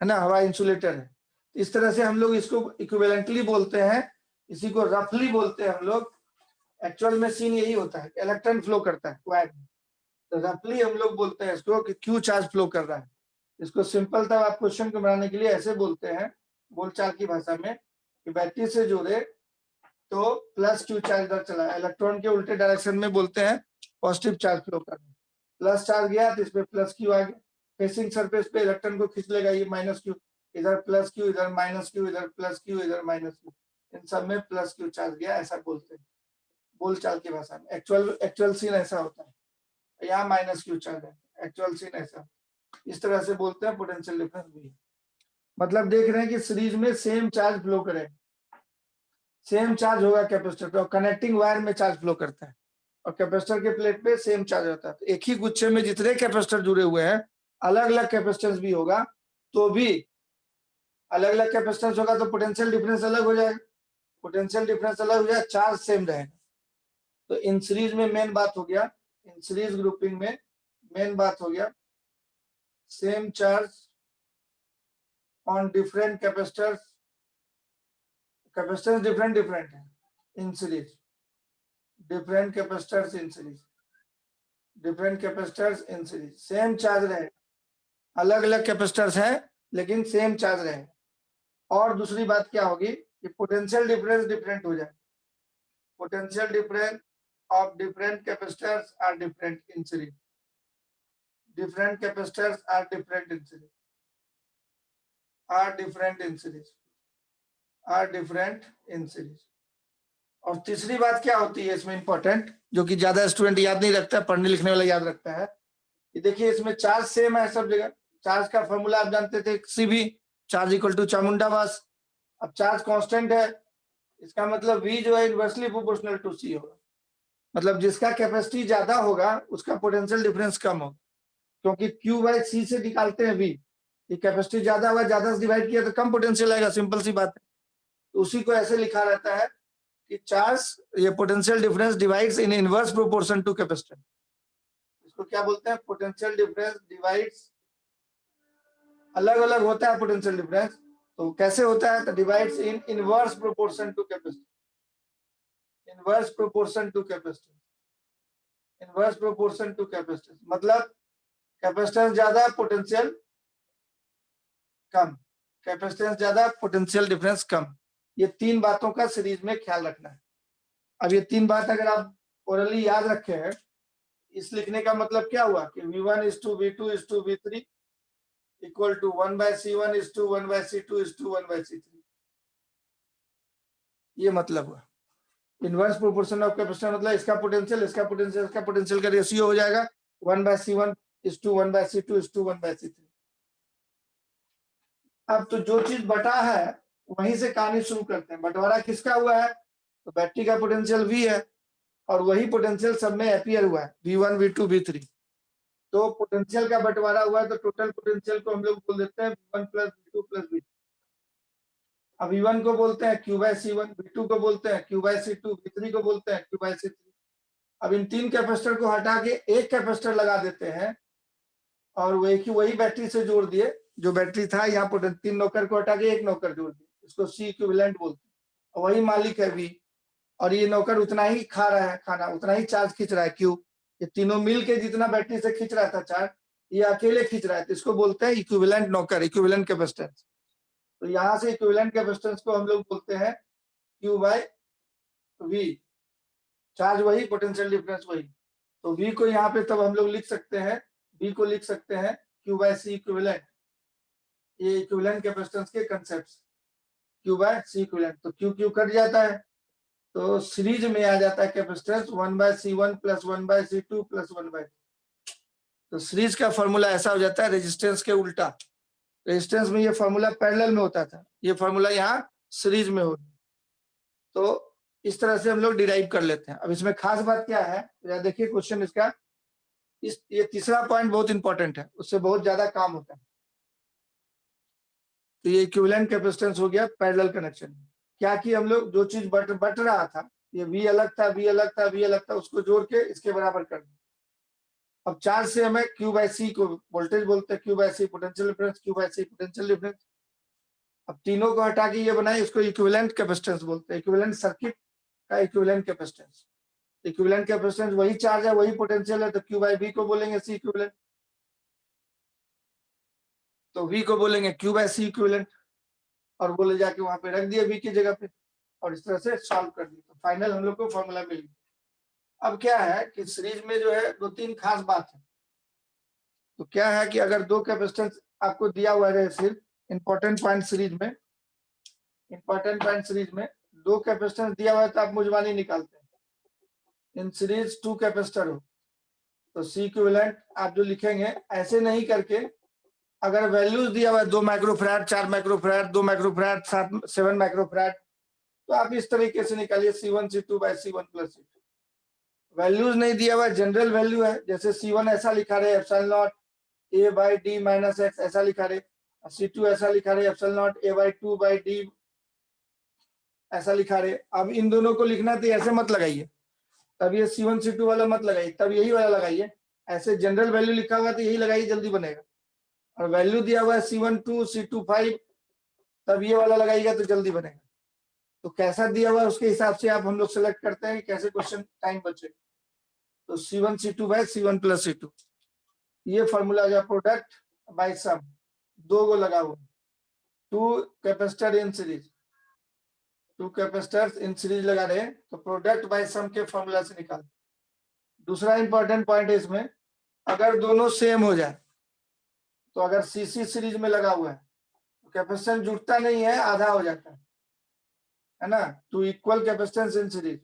है ना, हवा इंसुलेटर है, इस तरह से हम लोग इसको इक्विवेलेंटली बोलते हैं, इसी को रफली बोलते हैं हम लोग, एक्चुअल में सीन यही होता है इलेक्ट्रॉन फ्लो करता है वायर में, तो रफली हम लोग बोलते हैं इसको कि क्यू चार्ज फ्लो कर रहा है, इसको सिंपल था आप क्वेश्चन को बनाने के लिए ऐसे बोलते हैं बोलचाल की भाषा में कि बैटरी से जुड़े तो प्लस क्यू चार्ज इधर चला, इलेक्ट्रॉन के उल्टे डायरेक्शन में बोलते हैं पॉजिटिव चार्ज फ्लो कर रहा है, प्लस चार्ज गया तो इस पे प्लस क्यू आ गया, फेसिंग सरफेस पे इलेक्ट्रॉन को खींच लेगा, ये माइनस क्यू, इधर प्लस क्यू, इधर माइनस क्यू, इधर प्लस क्यू, इधर माइनस क्यू, इन सब में प्लस क्यू चार्ज गया, ऐसा बोलते हैं बोलचाल की भाषा में। एक्चुअल सीन ऐसा होता है, यहाँ माइनस क्यू चार्ज है, एक्चुअल सीन ऐसा, इस तरह से बोलते हैं पोटेंशियल डिफरेंस भी, मतलब देख रहे हैं कि सीरीज में सेम चार्ज फ्लो करे, सेम चार्ज होगा कैपेसिटर पे और कनेक्टिंग वायर में चार्ज फ्लो करता है और कैपेसिटर के प्लेट पे सेम चार्ज होता है, तो एक ही गुच्छे में जितने कैपेसिटर जुड़े हुए हैं अलग अलग कैपेसिटेंस भी होगा तो भी अलग अलग कैपेसिटेंस होगा तो पोटेंशियल डिफरेंस अलग हो जाएगा, पोटेंशियल डिफरेंस अलग हो जाएगा, चार्ज सेम रहेगा, तो इन सीरीज में मेन बात हो गया, इन सीरीज ग्रुपिंग में मेन बात हो गया same charge on different capacitors capacitance different है in series, different capacitors in series, different capacitors in series, same charge रहे, अलग अलग कैपेसिटर्स हैं लेकिन सेम चार्ज रहे। और दूसरी बात क्या होगी कि पोटेंशियल डिफरेंस डिफरेंट हो जाए, potential difference of different capacitors are different in series, different capacitors are different in series, are different in series, are different in series. और तीसरी बात क्या होती है इसमें इंपॉर्टेंट, जो कि ज्यादा स्टूडेंट याद नहीं रखता, पढ़ने लिखने वाला याद रखता है, कि देखिए इसमें चार्ज सेम है सब जगह। चार्ज का फॉर्मूला आप जानते थे, सीवी चार्ज इक्वल टू चामुंडा मास। अब चार्ज कांस्टेंट है, इसका मतलब V जो है इनवर्सली प्रोपोर्शनल टू C होगा, मतलब जिसका कैपेसिटी ज्यादा होगा उसका पोटेंशियल डिफरेंस कम होगा, क्योंकि Q बाई C से निकालते हैं V, ये कैपेसिटी ज्यादा हुआ, ज्यादा से डिवाइड किया तो कम पोटेंशियल आएगा, सिंपल सी बात है। तो उसी को ऐसे लिखा रहता है कि चार्ज ये potential difference divides in inverse proportion to capacitance. इसको क्या बोलते हैं, पोटेंशियल डिफरेंस डिवाइड्स, अलग अलग होता है पोटेंशियल डिफरेंस, तो कैसे होता है, तो divides in inverse proportion to capacitance, inverse proportion to capacitance, inverse proportion to capacitance, मतलब कैपेसिटेंस ज्यादा पोटेंशियल कम, कैपेसिटेंस ज्यादा पोटेंशियल डिफरेंस कम। ये तीन बातों का सीरीज में ख्याल रखना है। अब ये तीन बात अगर आप ओरली याद रखे हैं, इस लिखने का मतलब क्या हुआ कि V1 is to V2 is to V3 equal to 1 by C1 is to 1 by C2 is to 1 by C3, ये मतलब हुआ। इनवर्स प्रोपोर्शन ऑफ कैपेसिटर मतलब इसका पोटेंशियल, इसका पोटेंशियल, इसका पोटेंशियल का रेशियो हो जाएगा 1 by C1 is to 1 by C2 is to 1 by C3। अब तो जो चीज बटा है वहीं से कहानी शुरू करते हैं। बंटवारा किसका हुआ है, तो बैटरी का पोटेंशियल V है और वही पोटेंशियल सब में अपीयर हुआ है V1 V2 V3, तो पोटेंशियल का बंटवारा हुआ है, तो टोटल पोटेंशियल को हम लोग बोल देते हैं V1 plus V2 plus V3। अब V1 को बोलते हैं Q by C1, V2 को बोलते हैं Q by C2, V3 को बोलते हैं Q by C3। अब इन तीन कैपेसिटर को हटा के एक कैपेसिटर लगा देते हैं और वही बैटरी से जोड़ दिए, जो बैटरी था यहाँ पर तीन नौकर को हटा के एक नौकर जोड़ दिए, इसको C इक्विवेलेंट बोलते हैं। वही मालिक है V, और ये नौकर उतना ही खा रहा है खाना, उतना ही चार्ज खींच रहा है Q। ये तीनों मिल के जितना बैटरी से खींच रहा था चार्ज, ये अकेले खींच रहा है, तो इसको बोलते हैं इक्विवेलेंट नौकर, इक्विवेलेंट कैपेसिटेंस। तो यहाँ से इक्विवेलेंट कैपेसिटेंस को हम लोग बोलते हैं Q by V, चार्ज वही, पोटेंशियल डिफरेंस वही। तो V को यहाँ पे तब हम लोग लिख सकते हैं, V को लिख सकते हैं Q by C इक्विवेलेंट, ये इक्विवेलेंट कैपेसिटेंस के concept, Q by C equivalent. तो Q कट जाता है, तो सीरीज में आ जाता है capacitance 1 by C1 plus 1 by C2 plus 1 by, तो सीरीज का फॉर्मूला ऐसा हो जाता है रेजिस्टेंस के उल्टा। रेजिस्टेंस में ये फॉर्मूला पैरेलल में होता था, ये फॉर्मूला यहाँ सीरीज में हो, तो इस तरह से हम लोग डिराइव कर लेते हैं। अब इसमें खास बात क्या है, देखिए क्वेश्चन इसका, ये तीसरा पॉइंट बहुत इंपॉर्टेंट है, उससे बहुत ज्यादा काम होता है। तो ये इक्विवेलेंट कैपेसिटेंस हो गया पैरेलल कनेक्शन। क्या कि हम लोग जो चीज बट रहा था, ये V अलग था, V अलग था, V अलग था, उसको जोड़ के इसके बराबर कर दिया। अब चार्ज से हमें Q by C को वोल्टेज बोलते हैं, Q by C potential difference, Q by C potential difference. अब तीनों को हटा के ये बनाए, इसको इक्विवेलेंट कैपेसिटेंस बोलते हैं, इक्विवेलेंट सर्किट का इक्विवेलेंट कैपेसिटेंस। इक्विवेलेंट कैपेसिटेंस वही चार्ज है, वही पोटेंशियल है, तो Q by V को बोलेंगे C इक्विवेलेंट, तो V को बोलेंगे Q by C इक्विवेलेंट, और बोले जाके वहां पे रख दिया V की जगह पे, और इस तरह से सॉल्व कर दिया। तो फाइनल हम लोग को फॉर्मूला मिल गया। अब क्या है कि सीरीज में जो है दो तीन खास बात है। तो क्या है कि अगर दो कैपेसिटेंस आपको दिया हुआ है, सिर्फ इंपॉर्टेंट पॉइंट सीरीज में, इंपॉर्टेंट पॉइंट सीरीज में दो कैपेसिटेंस दिया हुआ है, तो आप मुजबानी निकालते हैं। इन सीरीज 2 कैपेसिटर हो तो C इक्विवेलेंट आप जो लिखेंगे ऐसे नहीं करके, अगर वैल्यूज दिया हुआ है 2 माइक्रोफैराड, 4 माइक्रोफैराड, 2 माइक्रोफैराड, 7 माइक्रोफैराड, तो आप इस तरीके से निकालिए C1 C2 by C1 plus C2। Values नहीं दिया हुआ, जनरल वैल्यू है, जैसे C1 ऐसा लिखा रहे epsilon not A by D minus X ऐसा लिखा रहे, C2 ऐसा लिखा रहे epsilon not A by 2 by D ऐसा लिखा रहे। अब इन दोनों को लिखना तो ऐसे मत लगाइए, तब ये C1 C2 वाला मत लगाइए, तब यही वाला लगाइए। ऐसे जनरल वैल्यू लिखा हुआ तो यही लगाइए, जल्दी बनेगा। और वैल्यू दिया हुआ है C1 2 C2 5, तब ये वाला लगाइएगा तो जल्दी बनेगा। तो कैसा दिया हुआ है उसके हिसाब से आप हम लोग सेलेक्ट करते हैं कि कैसे क्वेश्चन टाइम बचे। तो C1 C2 bye C1 plus C2, ये फॉर्मूला आ गया प्रोडक्ट बाय सम, दो को लगा हुआ, two capacitor in series, two capacitors in series लगा रहे हैं तो प्रोडक्ट बाय सम के फॉर्मूला से निकाल। दूसरा इंपॉर्टेंट पॉइंट है इसमें, अगर दोनों सेम हो जाए, तो अगर सीसी सीरीज में लगा हुआ है तो कैपेसिटेंस जुड़ता नहीं है, आधा हो जाता है ना। Two equal capacitance in series,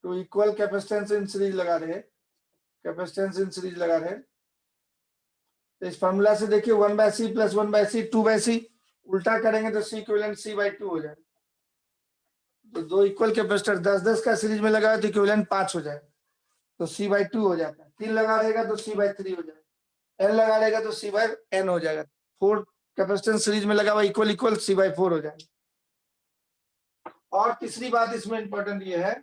two equal capacitance in series लगा रहे, कैपेसिटेंस इन सीरीज लगा रहे, तो इस फॉर्मूला से देखिए 1/c प्लस 1/c 2/c, उल्टा करेंगे तो C इक्विवेलेंट C/2 हो जाए। तो दो इक्वल कैपेसिटर 10-10 का सीरीज में लगा तो इक्विवेलेंट 5 हो जाए, तो C/2 हो जाता है। 3 लगा रहेगा तो C/3 हो जाएगा, n लगा रहेगा तो C/n हो जाएगा। 4 कैपेसिटेंस सीरीज में लगा हुआ इक्वल इक्वल C/4 हो जाएगा। और तीसरी बात इसमें इंपॉर्टेंट ये है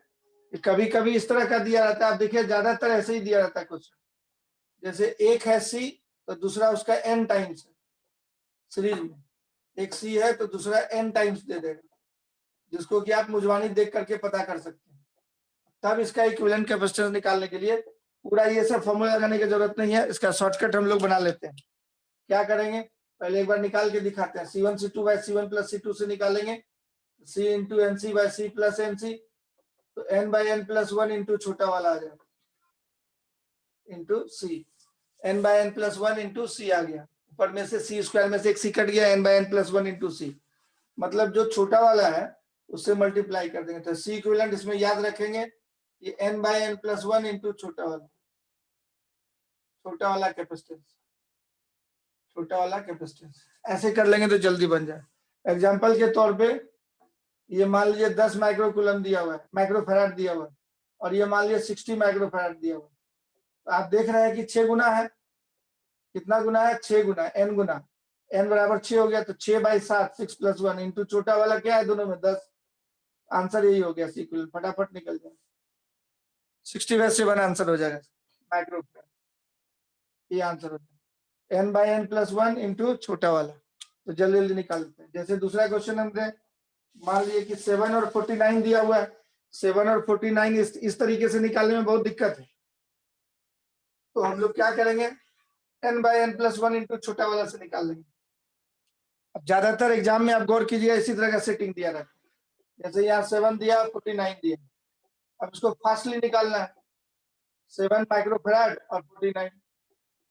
कि कभी कभी इस तरह का दिया रहता है, आप देखिए ज्यादातर ऐसे ही दिया रहता है कुछ, जैसे एक है C तो दूसरा उसका n टाइम्स है सीरीज में, एक C है तो दूसरा n टाइम्स दे देगा, जिसको कि आप मुजवानी देख करके पता कर सकते हैं। तब इसका इक्विवेलेंट कैपेसिटेंस निकालने के लिए पूरा ये सब फॉर्मूला लगाने की जरूरत नहीं है, इसका शॉर्टकट हम लोग बना लेते हैं। क्या करेंगे, पहले एक बार निकाल के दिखाते हैं। C1 C2 bye C1 plus C2 से निकालेंगे C into NC by C plus NC, तो N by N plus 1 into छोटा वाला आ जाएगा into C, N by N plus 1 into C आ गया, ऊपर में से C स्क्वायर में से एक C कट गया, N by N plus 1 into C, मतलब जो छोटा वाला है उससे मल्टीप्लाई कर देंगे। तो C इक्विवेलेंट इसमें याद रखेंगे ये N by N plus 1 into छोटा वाला कैपेसिटेंस, छोटा वाला कैपेसिटेंस, ऐसे कर लेंगे तो जल्दी बन जाए। एग्जांपल के तौर पे ये मान लीजिए 10 माइक्रोकूलम दिया हुआ है, माइक्रोफैराड दिया हुआ है, और ये मान लीजिए 60 माइक्रोफैराड दिया हुआ है, तो आप देख रहे हैं कि 6 गुना है। कितना गुना है, 6 गुना, n गुना, n बराबर 6 हो गया, तो 6/7 6 प्लस 1 इंटू छोटा वाला क्या है दोनों में 10, आंसर यही हो गया। सीक्वल फटाफट निकल जाए, 60/7 आंसर हो जाएगा माइक्रोफैराड, ये आंसर हो जाएगा। n by n plus 1 into छोटा वाला, तो जल्दी जल्दी निकाल लेते हैं। जैसे दूसरा क्वेश्चन हमने मान लीजिए कि 7 और 49 दिया हुआ है, 7 और 49 इस तरीके से निकालने में बहुत दिक्कत है, तो हम लोग क्या करेंगे, n by n plus 1 into छोटा वाला से निकाल लेंगे। अब ज्यादातर एग्जाम में आप गौर कीजिए इसी तरह का सेटिंग दिया रहता है, जैसे यहाँ 7 दिया 49 दिया, अब इसको फास्टली निकालना है, 7 माइक्रोफैराड और 49,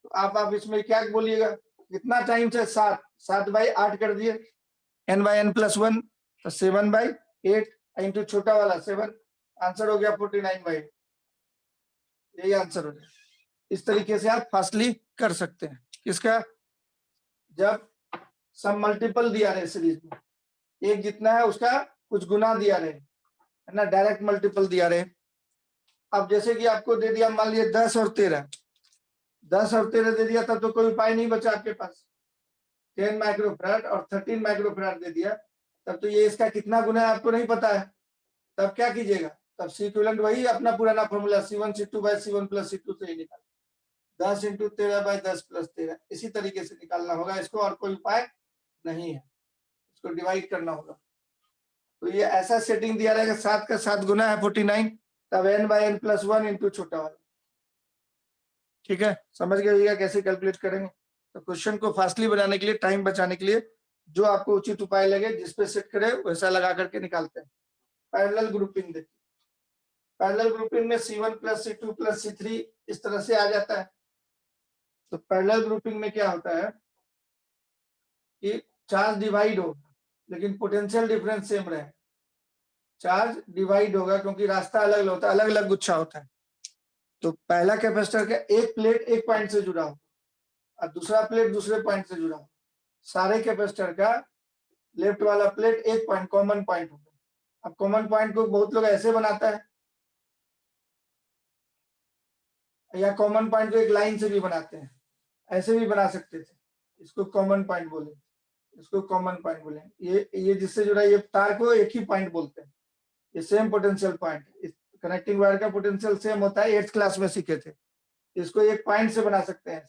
तो आप इसमें क्या बोलिएगा, कितना टाइम से 7/8 कर दिए, n बाय n प्लस 1 तो 7/8 इंटू छोटा वाला 7, आंसर हो गया 49/8, यही आंसर हो गया। इस तरीके से आप फास्टली कर सकते हैं। किसका, जब सब मल्टीपल दिया रहे सीरीज में, एक जितना है उसका कुछ गुना दिया रहे, है ना, डायरेक्ट मल्टीपल दिया रहे। अब जैसे कि आपको दे दिया मान लीजिए 10 और 13, 10 और 13 दे दिया, तब तो कोई उपाय नहीं बचा आपके पास। 10 माइक्रोफैराड और 13 माइक्रोफैराड दे दिया, तब तो ये इसका कितना गुना है आपको नहीं पता है, तब क्या कीजिएगा, तब C इक्विवेलेंट वही अपना पुराना formula C1 C2 bye C1 plus C2 से ही निकाल, 10 इंटू 13 बाय 10 प्लस 13, इसी तरीके से निकालना होगा इसको, और कोई उपाय नहीं है, इसको डिवाइड करना होगा। तो ये ऐसा सेटिंग दिया रहेगा, 7 का 7 गुना है 49, तब n by n plus 1 into छोटा वाला। ठीक है, समझ गए कैसे कैलकुलेट करेंगे। तो क्वेश्चन को फास्टली बनाने के लिए, टाइम बचाने के लिए, जो आपको उचित उपाय लगे जिसपे सेट करे वैसा लगा करके निकालते हैं। पैरेलल ग्रुपिंग देखिए, पैरेलल ग्रुपिंग में C1 plus C2 plus C3 इस तरह से आ जाता है। तो पैरेलल ग्रुपिंग में क्या होता है कि चार्ज डिवाइड होगा लेकिन पोटेंशियल डिफरेंस सेम रहे, चार्ज डिवाइड होगा क्योंकि रास्ता अलग अलग होता है, अलग अलग गुच्छा होता है। तो पहला कैपेसिटर का एक प्लेट एक पॉइंट से जुड़ा हो और दूसरा प्लेट दूसरे पॉइंट से जुड़ा हो, सारे कैपेसिटर का लेफ्ट वाला प्लेट एक पॉइंट कॉमन पॉइंट होगा। अब कॉमन पॉइंट को बहुत लोग ऐसे बनाता है, या कॉमन पॉइंट को एक लाइन से भी बनाते हैं, ऐसे भी बना सकते थे, इसको कॉमन पॉइंट बोले, इसको कॉमन पॉइंट बोले। ये जिससे जुड़ा ये तार को एक ही पॉइंट बोलते हैं, ये same potential point, connecting wire का पोटेंशियल सेम होता है, 8th क्लास में सीखे थे। इसको एक पॉइंट से बना सकते हैं,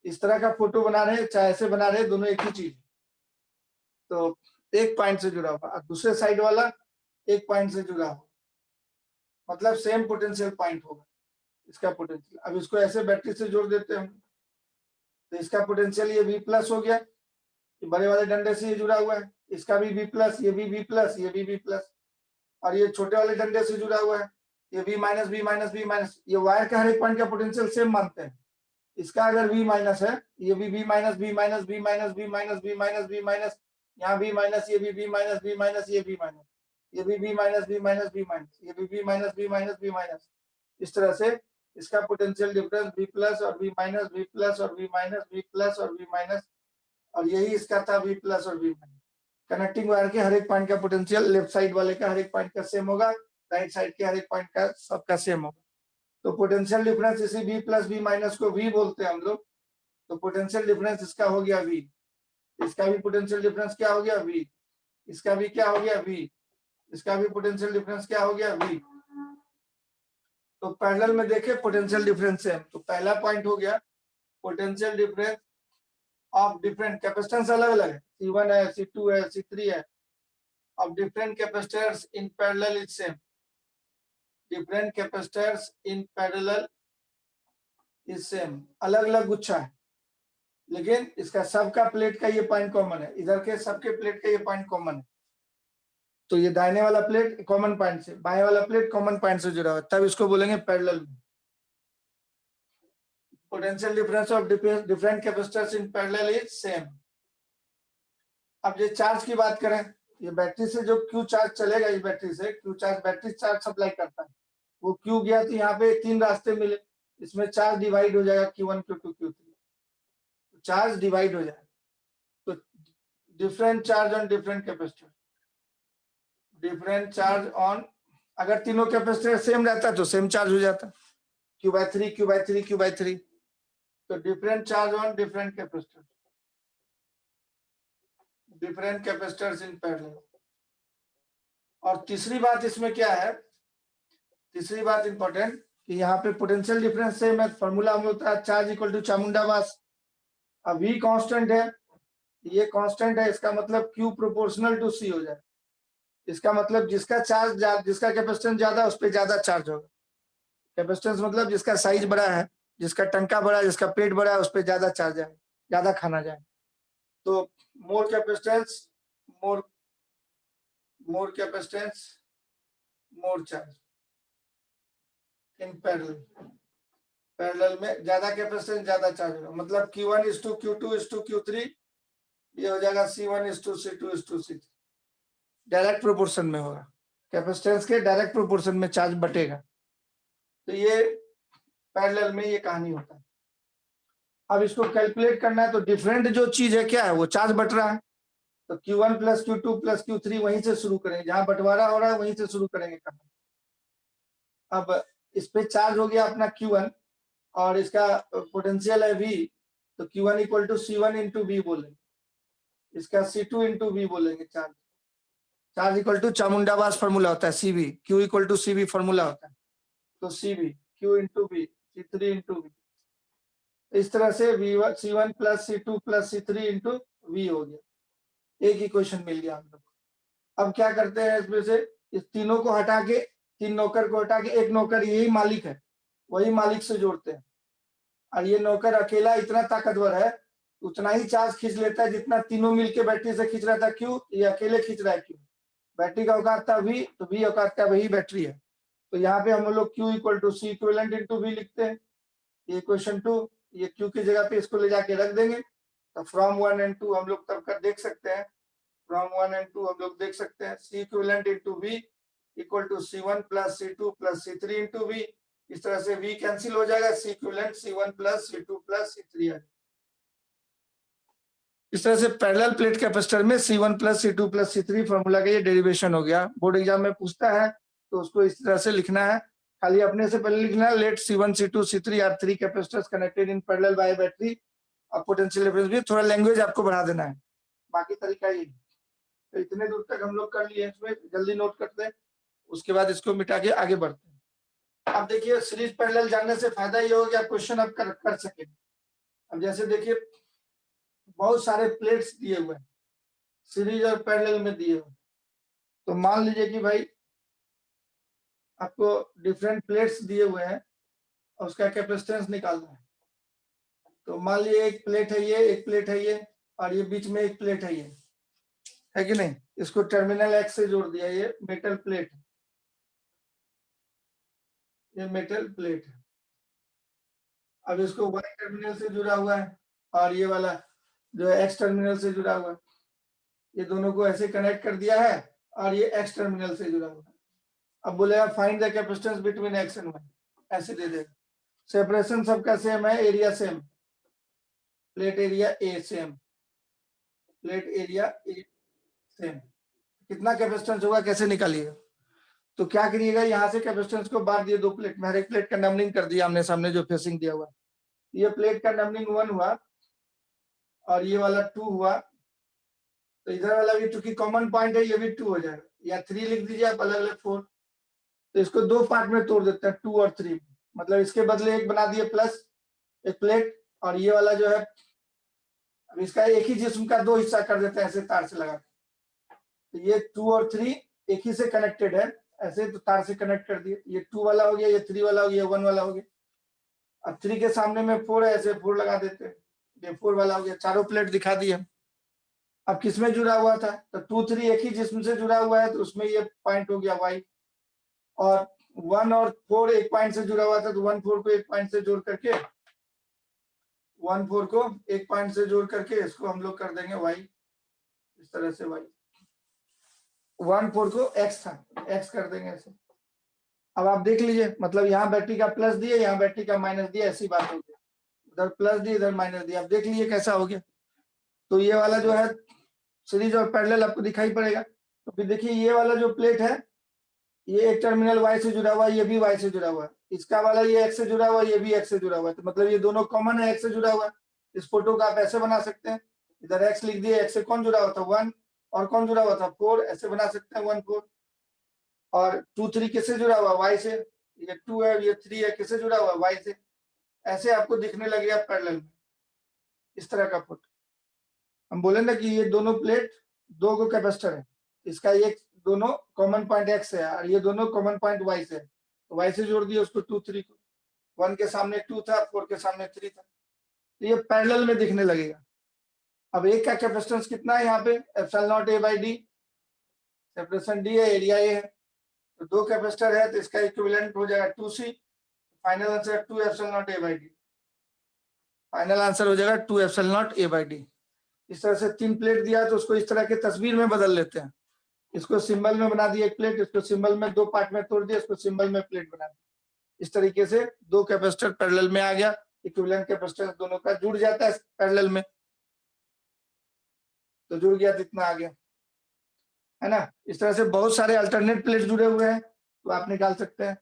इस तरह का फोटो बना रहे चाहे ऐसे बना रहे, दोनों एक ही चीज। तो एक पॉइंट से जुड़ा हुआ और दूसरे साइड वाला एक पॉइंट से जुड़ा हुआ, मतलब सेम पोटेंशियल पॉइंट होगा इसका पोटेंशियल। अब इसको ऐसे बैटरी से जोड़ देते हैं हम, तो इसका पोटेंशियल ये V+ हो गया, बड़े वाले डंडे से ये जुड़ा हुआ है, इसका भी V+, ये भी V+, ये भी V+, और ये छोटे वाले डंडे से जुड़ा हुआ है, ये V-, ये वायर का हर एक पॉइंट का पोटेंशियल सेम मानते हैं। इसका अगर V- है, ये भी V-, यहाँ भी V-, ये भी V-, ये भी V-, इस तरह से इसका पोटेंशियल डिफरेंस V+ और V-, और V-, और V-, और यही इसका था V+ और V-। कनेक्टिंग वायर के हर एक पॉइंट का पोटेंशियल लेफ्ट साइड वाले का हर एक पॉइंट का सेम होगा, राइट साइड के हर एक पॉइंट का सबका सेम होगा। तो पोटेंशियल डिफरेंस इसी V+ V- को V बोलते हैं हम लोग। तो पोटेंशियल डिफरेंस इसका हो गया V, इसका भी पोटेंशियल डिफरेंस क्या हो गया V, इसका भी क्या हो गया V, इसका भी पोटेंशियल डिफरेंस क्या हो गया V। तो पैरेलल में देखें पोटेंशियल डिफरेंस सेम। तो पहला पॉइंट हो गया potential difference of different capacitance अलग अलग है, C1 है, C2 है, C3 है, of different capacitors in parallel is same, different capacitors in parallel is same, अलग अलग गुच्छा है, लेकिन इसका सबका प्लेट का ये पॉइंट कॉमन है, इधर के सबके प्लेट का ये पॉइंट कॉमन है। तो ये दाहिने वाला प्लेट कॉमन पॉइंट से, बाएं वाला प्लेट कॉमन पॉइंट से जुड़ा हुआ है, तब इसको बोलेंगे पैरेलल में। Potential difference of different capacitors in parallel is same. अब ये चार्ज की बात करें, ये बैटरी से जो क्यू चार्ज चलेगा, इस बैटरी से Q charge, battery charge supply करता है, वो क्यू गया तो यहाँ पे 3 रास्ते मिले, इसमें चार्ज डिवाइड हो जाएगा Q1 Q2 Q3, charge divide हो जाएगा। तो different charge on different capacitor, different charge on, अगर तीनों कैपेसिटर सेम रहता तो सेम चार्ज हो जाता, Q/3 Q/3 Q/3। तो different charge on different capacitor, different capacitors in parallel. और तीसरी बात इसमें क्या है, तीसरी बात इंपॉर्टेंट कि यहाँ पे पोटेंशियल डिफरेंस सेम है, फॉर्मूला हम होता है चार्ज इक्वल टू चामुंडा मास। अब V कांस्टेंट है, ये कांस्टेंट है, इसका मतलब Q प्रोपोर्शनल टू C हो जाए। इसका मतलब जिसका चार्ज, जिसका कैपेसिटेंस ज्यादा उस पर ज्यादा चार्ज होगा। कैपेसिटेंस मतलब जिसका साइज बड़ा है, जिसका टंका बड़ा है, जिसका पेट बड़ा है, उस पर ज्यादा चार्ज है, ज्यादा खाना जाए। तो more capacitance, more more capacitance more charge in parallel. Parallel में ज्यादा कैपेसिटेंस ज्यादा चार्ज होगा, मतलब Q1:Q2:Q3, ये हो जाएगा C1:C2:C3, डायरेक्ट प्रोपोर्शन में होगा, कैपेसिटेंस के डायरेक्ट प्रोपोर्शन में चार्ज बटेगा। तो ये पैरेलल में ये कहानी होता है। अब इसको कैलकुलेट करना है, तो डिफरेंट जो चीज है क्या है, वो चार्ज बट रहा है। तो Q1 + Q2 + Q3 वहीं से शुरू करेंगे, जहां बंटवारा हो रहा है वहीं से शुरू करेंगे करना। अब इस पे चार्ज हो गया अपना Q1 और इसका पोटेंशियल है V, तो Q1 = C1 × V बोलेंगे, इसका C2 × V बोलेंगे। चार्ज, चार्ज इक्वल टू चामुंडा मास फॉर्मूला होता है CV, Q = CV फॉर्मूला होता है। तो CV Q × V, C3 × V, इस तरह से V1 C1 + C2 + C3 × V हो गया। एक इक्वेशन मिल गया हम लोग। अब क्या करते हैं, इसमें से इस तीनों को हटा के, तीन नौकर को हटा के, एक नौकर यही मालिक है, वही मालिक से जोड़ते हैं। और ये नौकर अकेला इतना ताकतवर है, उतना ही चार्ज खींच लेता है जितना तीनों मिलके बैटरी से खींच रहा था क्यों, ये अकेले खींच रहा है क्यों। बैटरी का औकात था V, तो V औकात का वही बैटरी है। तो यहाँ पे हम लोग Q = C इक्विवेलेंट × V लिखते हैं। ये क्वेश्चन 2, ये Q की जगह पे इसको ले जाके रख देंगे। तो फ्रॉम 1 और 2 हम लोग तब कर देख सकते हैं, फ्रॉम 1 और 2 हम लोग देख सकते हैं C equivalent × V = C1 + C2 + C3 × V। इस तरह से V कैंसिल हो जाएगा, C equivalent C1 + C2 + C3 है। इस तरह से पैरेलल प्लेट कैपेसिटर में C1 + C2 + C3 फॉर्मूला का ये डेरिवेशन हो गया। बोर्ड एग्जाम में पूछता है तो उसको इस तरह से लिखना है, खाली अपने से पहले लिखना है let C1 C2 C3 are 3 capacitors connected in parallel by battery. अब पोटेंशियल डिफरेंस भी थोड़ा लैंग्वेज आपको बढ़ा देना है, बाकी तरीका ही। तो इतने दूर तक हम लोग कर लिए, इसमें जल्दी नोट करते हैं, उसके बाद इसको मिटा के आगे बढ़ते हैं। अब देखिए सीरीज पैरेलल जानने से फायदा ये हो गया, क्वेश्चन आप कर सके। अब जैसे देखिए बहुत सारे प्लेट्स दिए हुए हैं, सीरीज और पैरेलल में दिए हो। तो मान लीजिए कि भाई आपको डिफरेंट प्लेट्स दिए हुए हैं और उसका कैपेसिटेंस निकालना है। तो मान लीजिए एक प्लेट है ये, एक प्लेट है ये, और ये बीच में एक प्लेट है ये, है कि नहीं। इसको टर्मिनल एक्स से जोड़ दिया, ये मेटल प्लेट, ये मेटल प्लेट है। अब इसको वाई टर्मिनल से जुड़ा हुआ है और ये वाला जो है एक्स टर्मिनल से जुड़ा हुआ है। ये दोनों को ऐसे कनेक्ट कर दिया है और ये एक्स टर्मिनल से जुड़ा हुआ है। अब बोलेगा find the capacitance between X and Y, ऐसे दे देगा। सेपरेशन सबका सेम है, area same, plate area A same, plate area A same. कितना कैपेसिटेंस होगा कैसे निकालिएगा? तो क्या करिएगा, यहाँ से कैपेसिटेंस को बांट दिए दो प्लेट में, हर एक प्लेट का नंबरिंग कर दिया हमने सामने जो फेसिंग दिया हुआ। ये प्लेट का नंबरिंग 1 हुआ और ये वाला 2 हुआ। तो इधर वाला भी चूंकि कॉमन पॉइंट है, ये भी 2 हो जाएगा, या 3 लिख दीजिए आप, अलग अलग 4। तो इसको दो पार्ट में तोड़ देते हैं, 2 और 3, मतलब इसके बदले एक बना दिए प्लस एक प्लेट, और ये वाला जो है अब इसका एक ही जिस्म का दो हिस्सा कर देते हैं ऐसे तार से लगा। तो ये 2 और 3 एक ही से कनेक्टेड है, ऐसे तो तार से कनेक्ट कर दिए। ये 2 वाला हो गया, ये 3 वाला हो गया, 1 वाला हो गया। अब 3 के सामने में 4 है, ऐसे 4 लगा देते हैं, ये 4 वाला हो गया। चारों प्लेट दिखा दिए। अब किसमें जुड़ा हुआ था? तो 2 3 एक ही जिस्म से जुड़ा हुआ है, तो उसमें ये पॉइंट हो गया वाई। और 1 और 4 एक पॉइंट से जुड़ा हुआ था, तो 1 4 को एक पॉइंट से जोड़ करके, 1 4 को एक पॉइंट से जोड़ करके इसको हम लोग कर देंगे वाई, इस तरह से वाई। 1 4 को एक्स था, एक्स कर देंगे ऐसे। अब आप देख लीजिए, मतलब यहाँ बैटरी का प्लस दिया, यहाँ बैटरी का माइनस दिया, ऐसी बात हो गई। इधर प्लस दिया, इधर माइनस दिया। अब देख लीजिए कैसा हो गया। तो ये वाला जो है सीरीज और पैरेलल आपको दिखाई पड़ेगा। तो फिर देखिए ये वाला जो प्लेट है, ये एक टर्मिनल वाई से जुड़ा हुआ है, ये भी वाई से जुड़ा हुआ है। इसका वाला ये एक्स से जुड़ा हुआ है, ये भी एक्स से जुड़ा हुआ है। तो मतलब ये दोनों कॉमन है, एक्स से जुड़ा हुआ है। इस फोटो को आप ऐसे बना सकते हैं, इधर एक्स लिख दिए, एक्स से कौन जुड़ा हुआ था? 1, और कौन जुड़ा हुआ था? 4। ऐसे बना सकते हैं 1 4। और 2 3 किससे जुड़ा हुआ? वाई से। ये 2 है, ये 3 है, किससे जुड़ा हुआ? वाई से। ऐसे आपको दिखने लगेगा पैरेलल में, इस तरह का फोटो। हम बोले ना कि ये दोनों प्लेट दो गो कैपेसिटर है, इसका एक दोनों कॉमन पॉइंट एक्स है और ये दोनों कॉमन पॉइंट वाई से है। तो वाई से जोड़ दिए उसको 2 3 को, 1 के सामने 2 था, 4 के सामने 3 था। तो ये पैरेलल में दिखने लगेगा। अब एक का कैपेसिटेंस कितना है यहाँ पे? Epsilon naught A by D, separation D है, एरिया ए है। तो दो कैपेसिटर है, तो इसका इक्विवेलेंट हो जाएगा 2C। Final answer 2 epsilon naught A by D. Final answer हो जाएगा 2 epsilon naught A by D. इस तरह से 3 प्लेट दिया तो उसको इस तरह के तस्वीर में बदल लेते हैं। इसको सिंबल में बना दिया एक प्लेट, इसको सिंबल में दो पार्ट में तोड़ दिया, इसको सिंबल में प्लेट बना दिया। इस तरीके से दो कैपेसिटर पैरेलल में आ गया, इक्विवेलेंट कैपेसिटेंस दोनों का जुड़ जाता है पैरेलल में। तो जुड़ गया तो इतना आ गया, है ना। इस तरह से बहुत सारे अल्टरनेट प्लेट जुड़े हुए हैं, तो आप निकाल सकते हैं।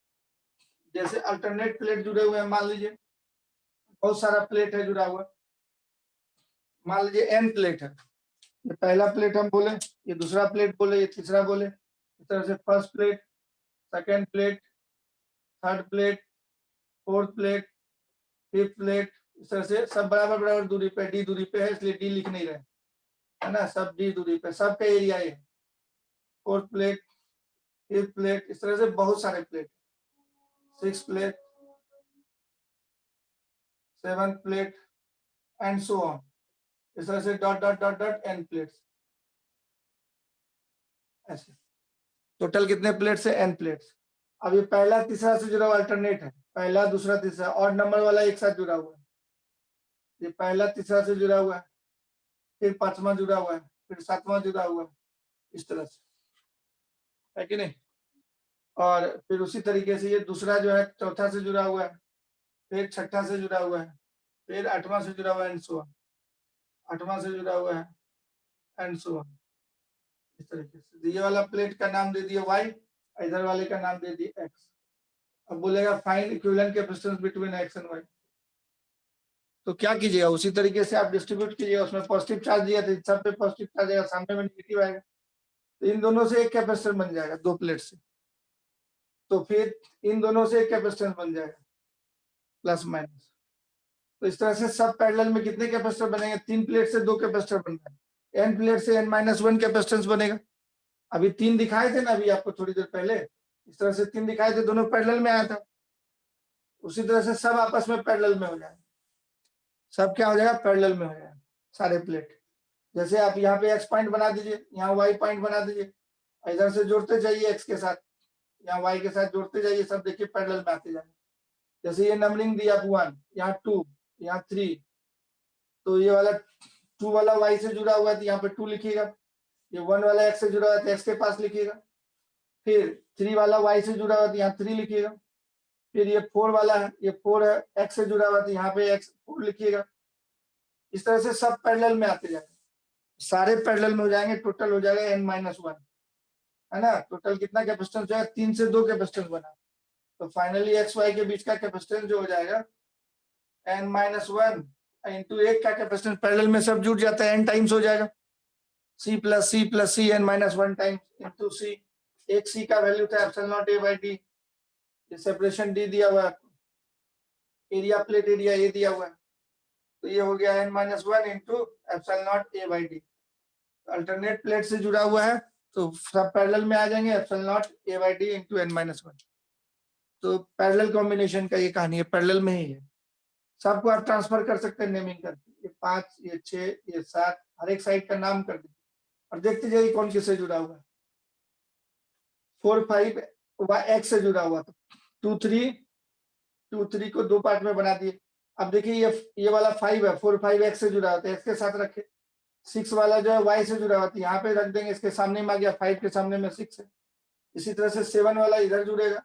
जैसे अल्टरनेट प्लेट जुड़े हुए हैं, मान लीजिए बहुत सारा प्लेट है जुड़ा हुआ, मान लीजिए n प्लेट है। ये पहला प्लेट हम बोले, ये दूसरा प्लेट बोले, ये तीसरा बोले। इस तरह से first plate, second plate, third plate, fourth plate, fifth plate. इस तरह से सब बराबर बराबर दूरी पे, डी दूरी पे है, इसलिए डी लिख नहीं रहे, है ना। सब डी दूरी पे, सबका एरिया है। फोर्थ प्लेट, फिफ्थ प्लेट, इस तरह से बहुत सारे plate, six plate, seven plate, and so on. इस तरह से dot dot dot dot N plates, ऐसे टोटल कितने प्लेट्स है? N plates. अब ये पहला तीसरा से जुड़ा हुआ अल्टरनेट है, पहला दूसरा तीसरा, और नंबर वाला एक साथ जुड़ा हुआ है। ये पहला तीसरा से जुड़ा हुआ है, फिर पांचवा जुड़ा हुआ है, फिर सातवां जुड़ा हुआ है, इस तरह से, है कि नहीं। और फिर उसी तरीके से ये दूसरा जो है चौथा से जुड़ा हुआ है, फिर छठा से जुड़ा हुआ है, फिर आठवां से जुड़ा हुआ है, एंड सो ऑन। आठवां से जुड़ा हुआ है, एंड सो ऑन, इस तरीके से। ये वाला प्लेट का नाम दे दिया वाई, इधर वाले का नाम दे दिया एक्स। अब बोलेगा find equivalent capacitance between X and Y. तो क्या कीजिएगा, उसी तरीके से आप डिस्ट्रीब्यूट कीजिएगा। उसमें पॉजिटिव चार्ज दिया तो सब पे पॉजिटिव चार्ज आएगा, सामने में नेगेटिव आएगा। तो इन दोनों से एक कैपेसिटर बन जाएगा, दो प्लेट से। तो फिर इन दोनों से एक कैपेसिटेंस बन जाएगा, प्लस माइनस। तो इस तरह से सब पैरेलल में कितने कैपेसिटर बनेंगे? 3 प्लेट से 2 कैपेसिटर बन रहे हैं, n प्लेट से n-1 कैपेसिटेंस बनेगा। अभी 3 दिखाए थे ना अभी आपको थोड़ी देर पहले, इस तरह से 3 दिखाए थे, दोनों पैरेलल में आया था। उसी तरह से सब आपस में पैरेलल में हो जाएगा, सब क्या हो जाएगा, पैरेलल में हो जाएगा सारे प्लेट। जैसे आप यहाँ पे x पॉइंट बना दीजिए, यहाँ y पॉइंट बना दीजिए, इधर से जोड़ते जाइए x के साथ, यहाँ y के साथ जोड़ते जाइए, सब देखिए पैरेलल में आते जाएंगे। जैसे ये नंबरिंग दिया 1, यहाँ 2, यहाँ 3, तो ये वाला 2 वाला y से जुड़ा हुआ है तो यहाँ पे 2 लिखिएगा, ये 1 वाला x से जुड़ा हुआ है तो x के पास लिखिएगा, फिर 3 वाला y से जुड़ा हुआ है तो यहाँ 3 लिखिएगा, फिर ये 4 वाला है, ये 4 है, x से जुड़ा हुआ है तो यहाँ पे x 4 लिखिएगा। इस तरह से सब पैरेलल में आते जाएंगे, सारे पैरेलल में हो जाएंगे, टोटल हो जाएगा n-1, है ना। टोटल कितना कैपेसिटेंस जो है, 3 से 2 कैपेसिटेंस बना, तो फाइनली x y के बीच का कैपेसिटेंस जो हो जाएगा n-1 इंटू 1 का कैपेसिटेंस, पैरेलल में सब जुड़ जाता है, n टाइम्स हो जाएगा, c plus c n-1 times into c। एक c का वैल्यू था ε0 a बाई डी, ये सेपरेशन d दिया हुआ है, एरिया प्लेट एरिया a दिया हुआ है, तो ये हो गया n-1 into ε0 a by D. Alternate plate से जुड़ा हुआ है तो सब पैरेलल में आ जाएंगे, ε0 a by D into n-1। तो पैरेलल कॉम्बिनेशन का ये कहानी है, पैरेलल में ही है। सबको आप ट्रांसफर कर सकते हैं नेमिंग करके, ये 5, ये 6, ये 7, हर एक साइड का नाम कर दीजिए और देखते जाइए कौन किससे जुड़ा हुआ है। 4, 5 x से जुड़ा हुआ था, 2, 3 को 2 पार्ट में बना दिए। अब देखिए ये वाला 5 है, 4, 5 x से जुड़ा होता है, इसके साथ रखे। 6 वाला जो है y से जुड़ा हुआ था, यहाँ पे रख देंगे, इसके सामने में आ गया, 5 के सामने में 6 है। इसी तरह से 7 वाला इधर जुड़ेगा,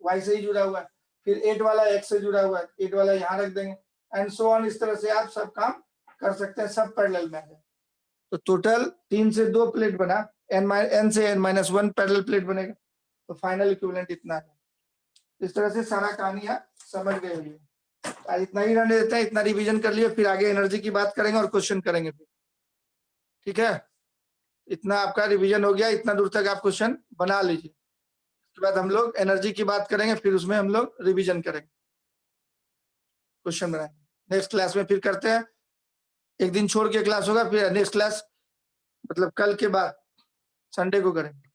y से ही जुड़ा हुआ है। फिर 8 वाला x से जुड़ा हुआ है, 8 वाला यहाँ रख देंगे, एंड सो ऑन। इस तरह से आप सब काम कर सकते हैं, सब पैरेलल में आ जाए। तो टोटल 3 से 2 प्लेट बना, n से n-1 पैरेलल प्लेट बनेगा, तो फाइनल इक्विवेलेंट इतना है। इस तरह से सारा कहानी आप समझ गए होंगे। आज इतना ही रहने देते हैं, इतना रिवीजन कर लिए, फिर आगे एनर्जी की बात करेंगे और क्वेश्चन करेंगे फिर, ठीक है। इतना आपका रिवीजन हो गया, इतना दूर तक आप क्वेश्चन बना लीजिए। उसके बाद हम लोग एनर्जी की बात करेंगे, फिर उसमें हम लोग रिवीजन करेंगे, क्वेश्चन बनाएंगे। नेक्स्ट क्लास में फिर करते हैं, एक दिन छोड़ के क्लास होगा, फिर नेक्स्ट क्लास मतलब कल के बाद संडे को करेंगे।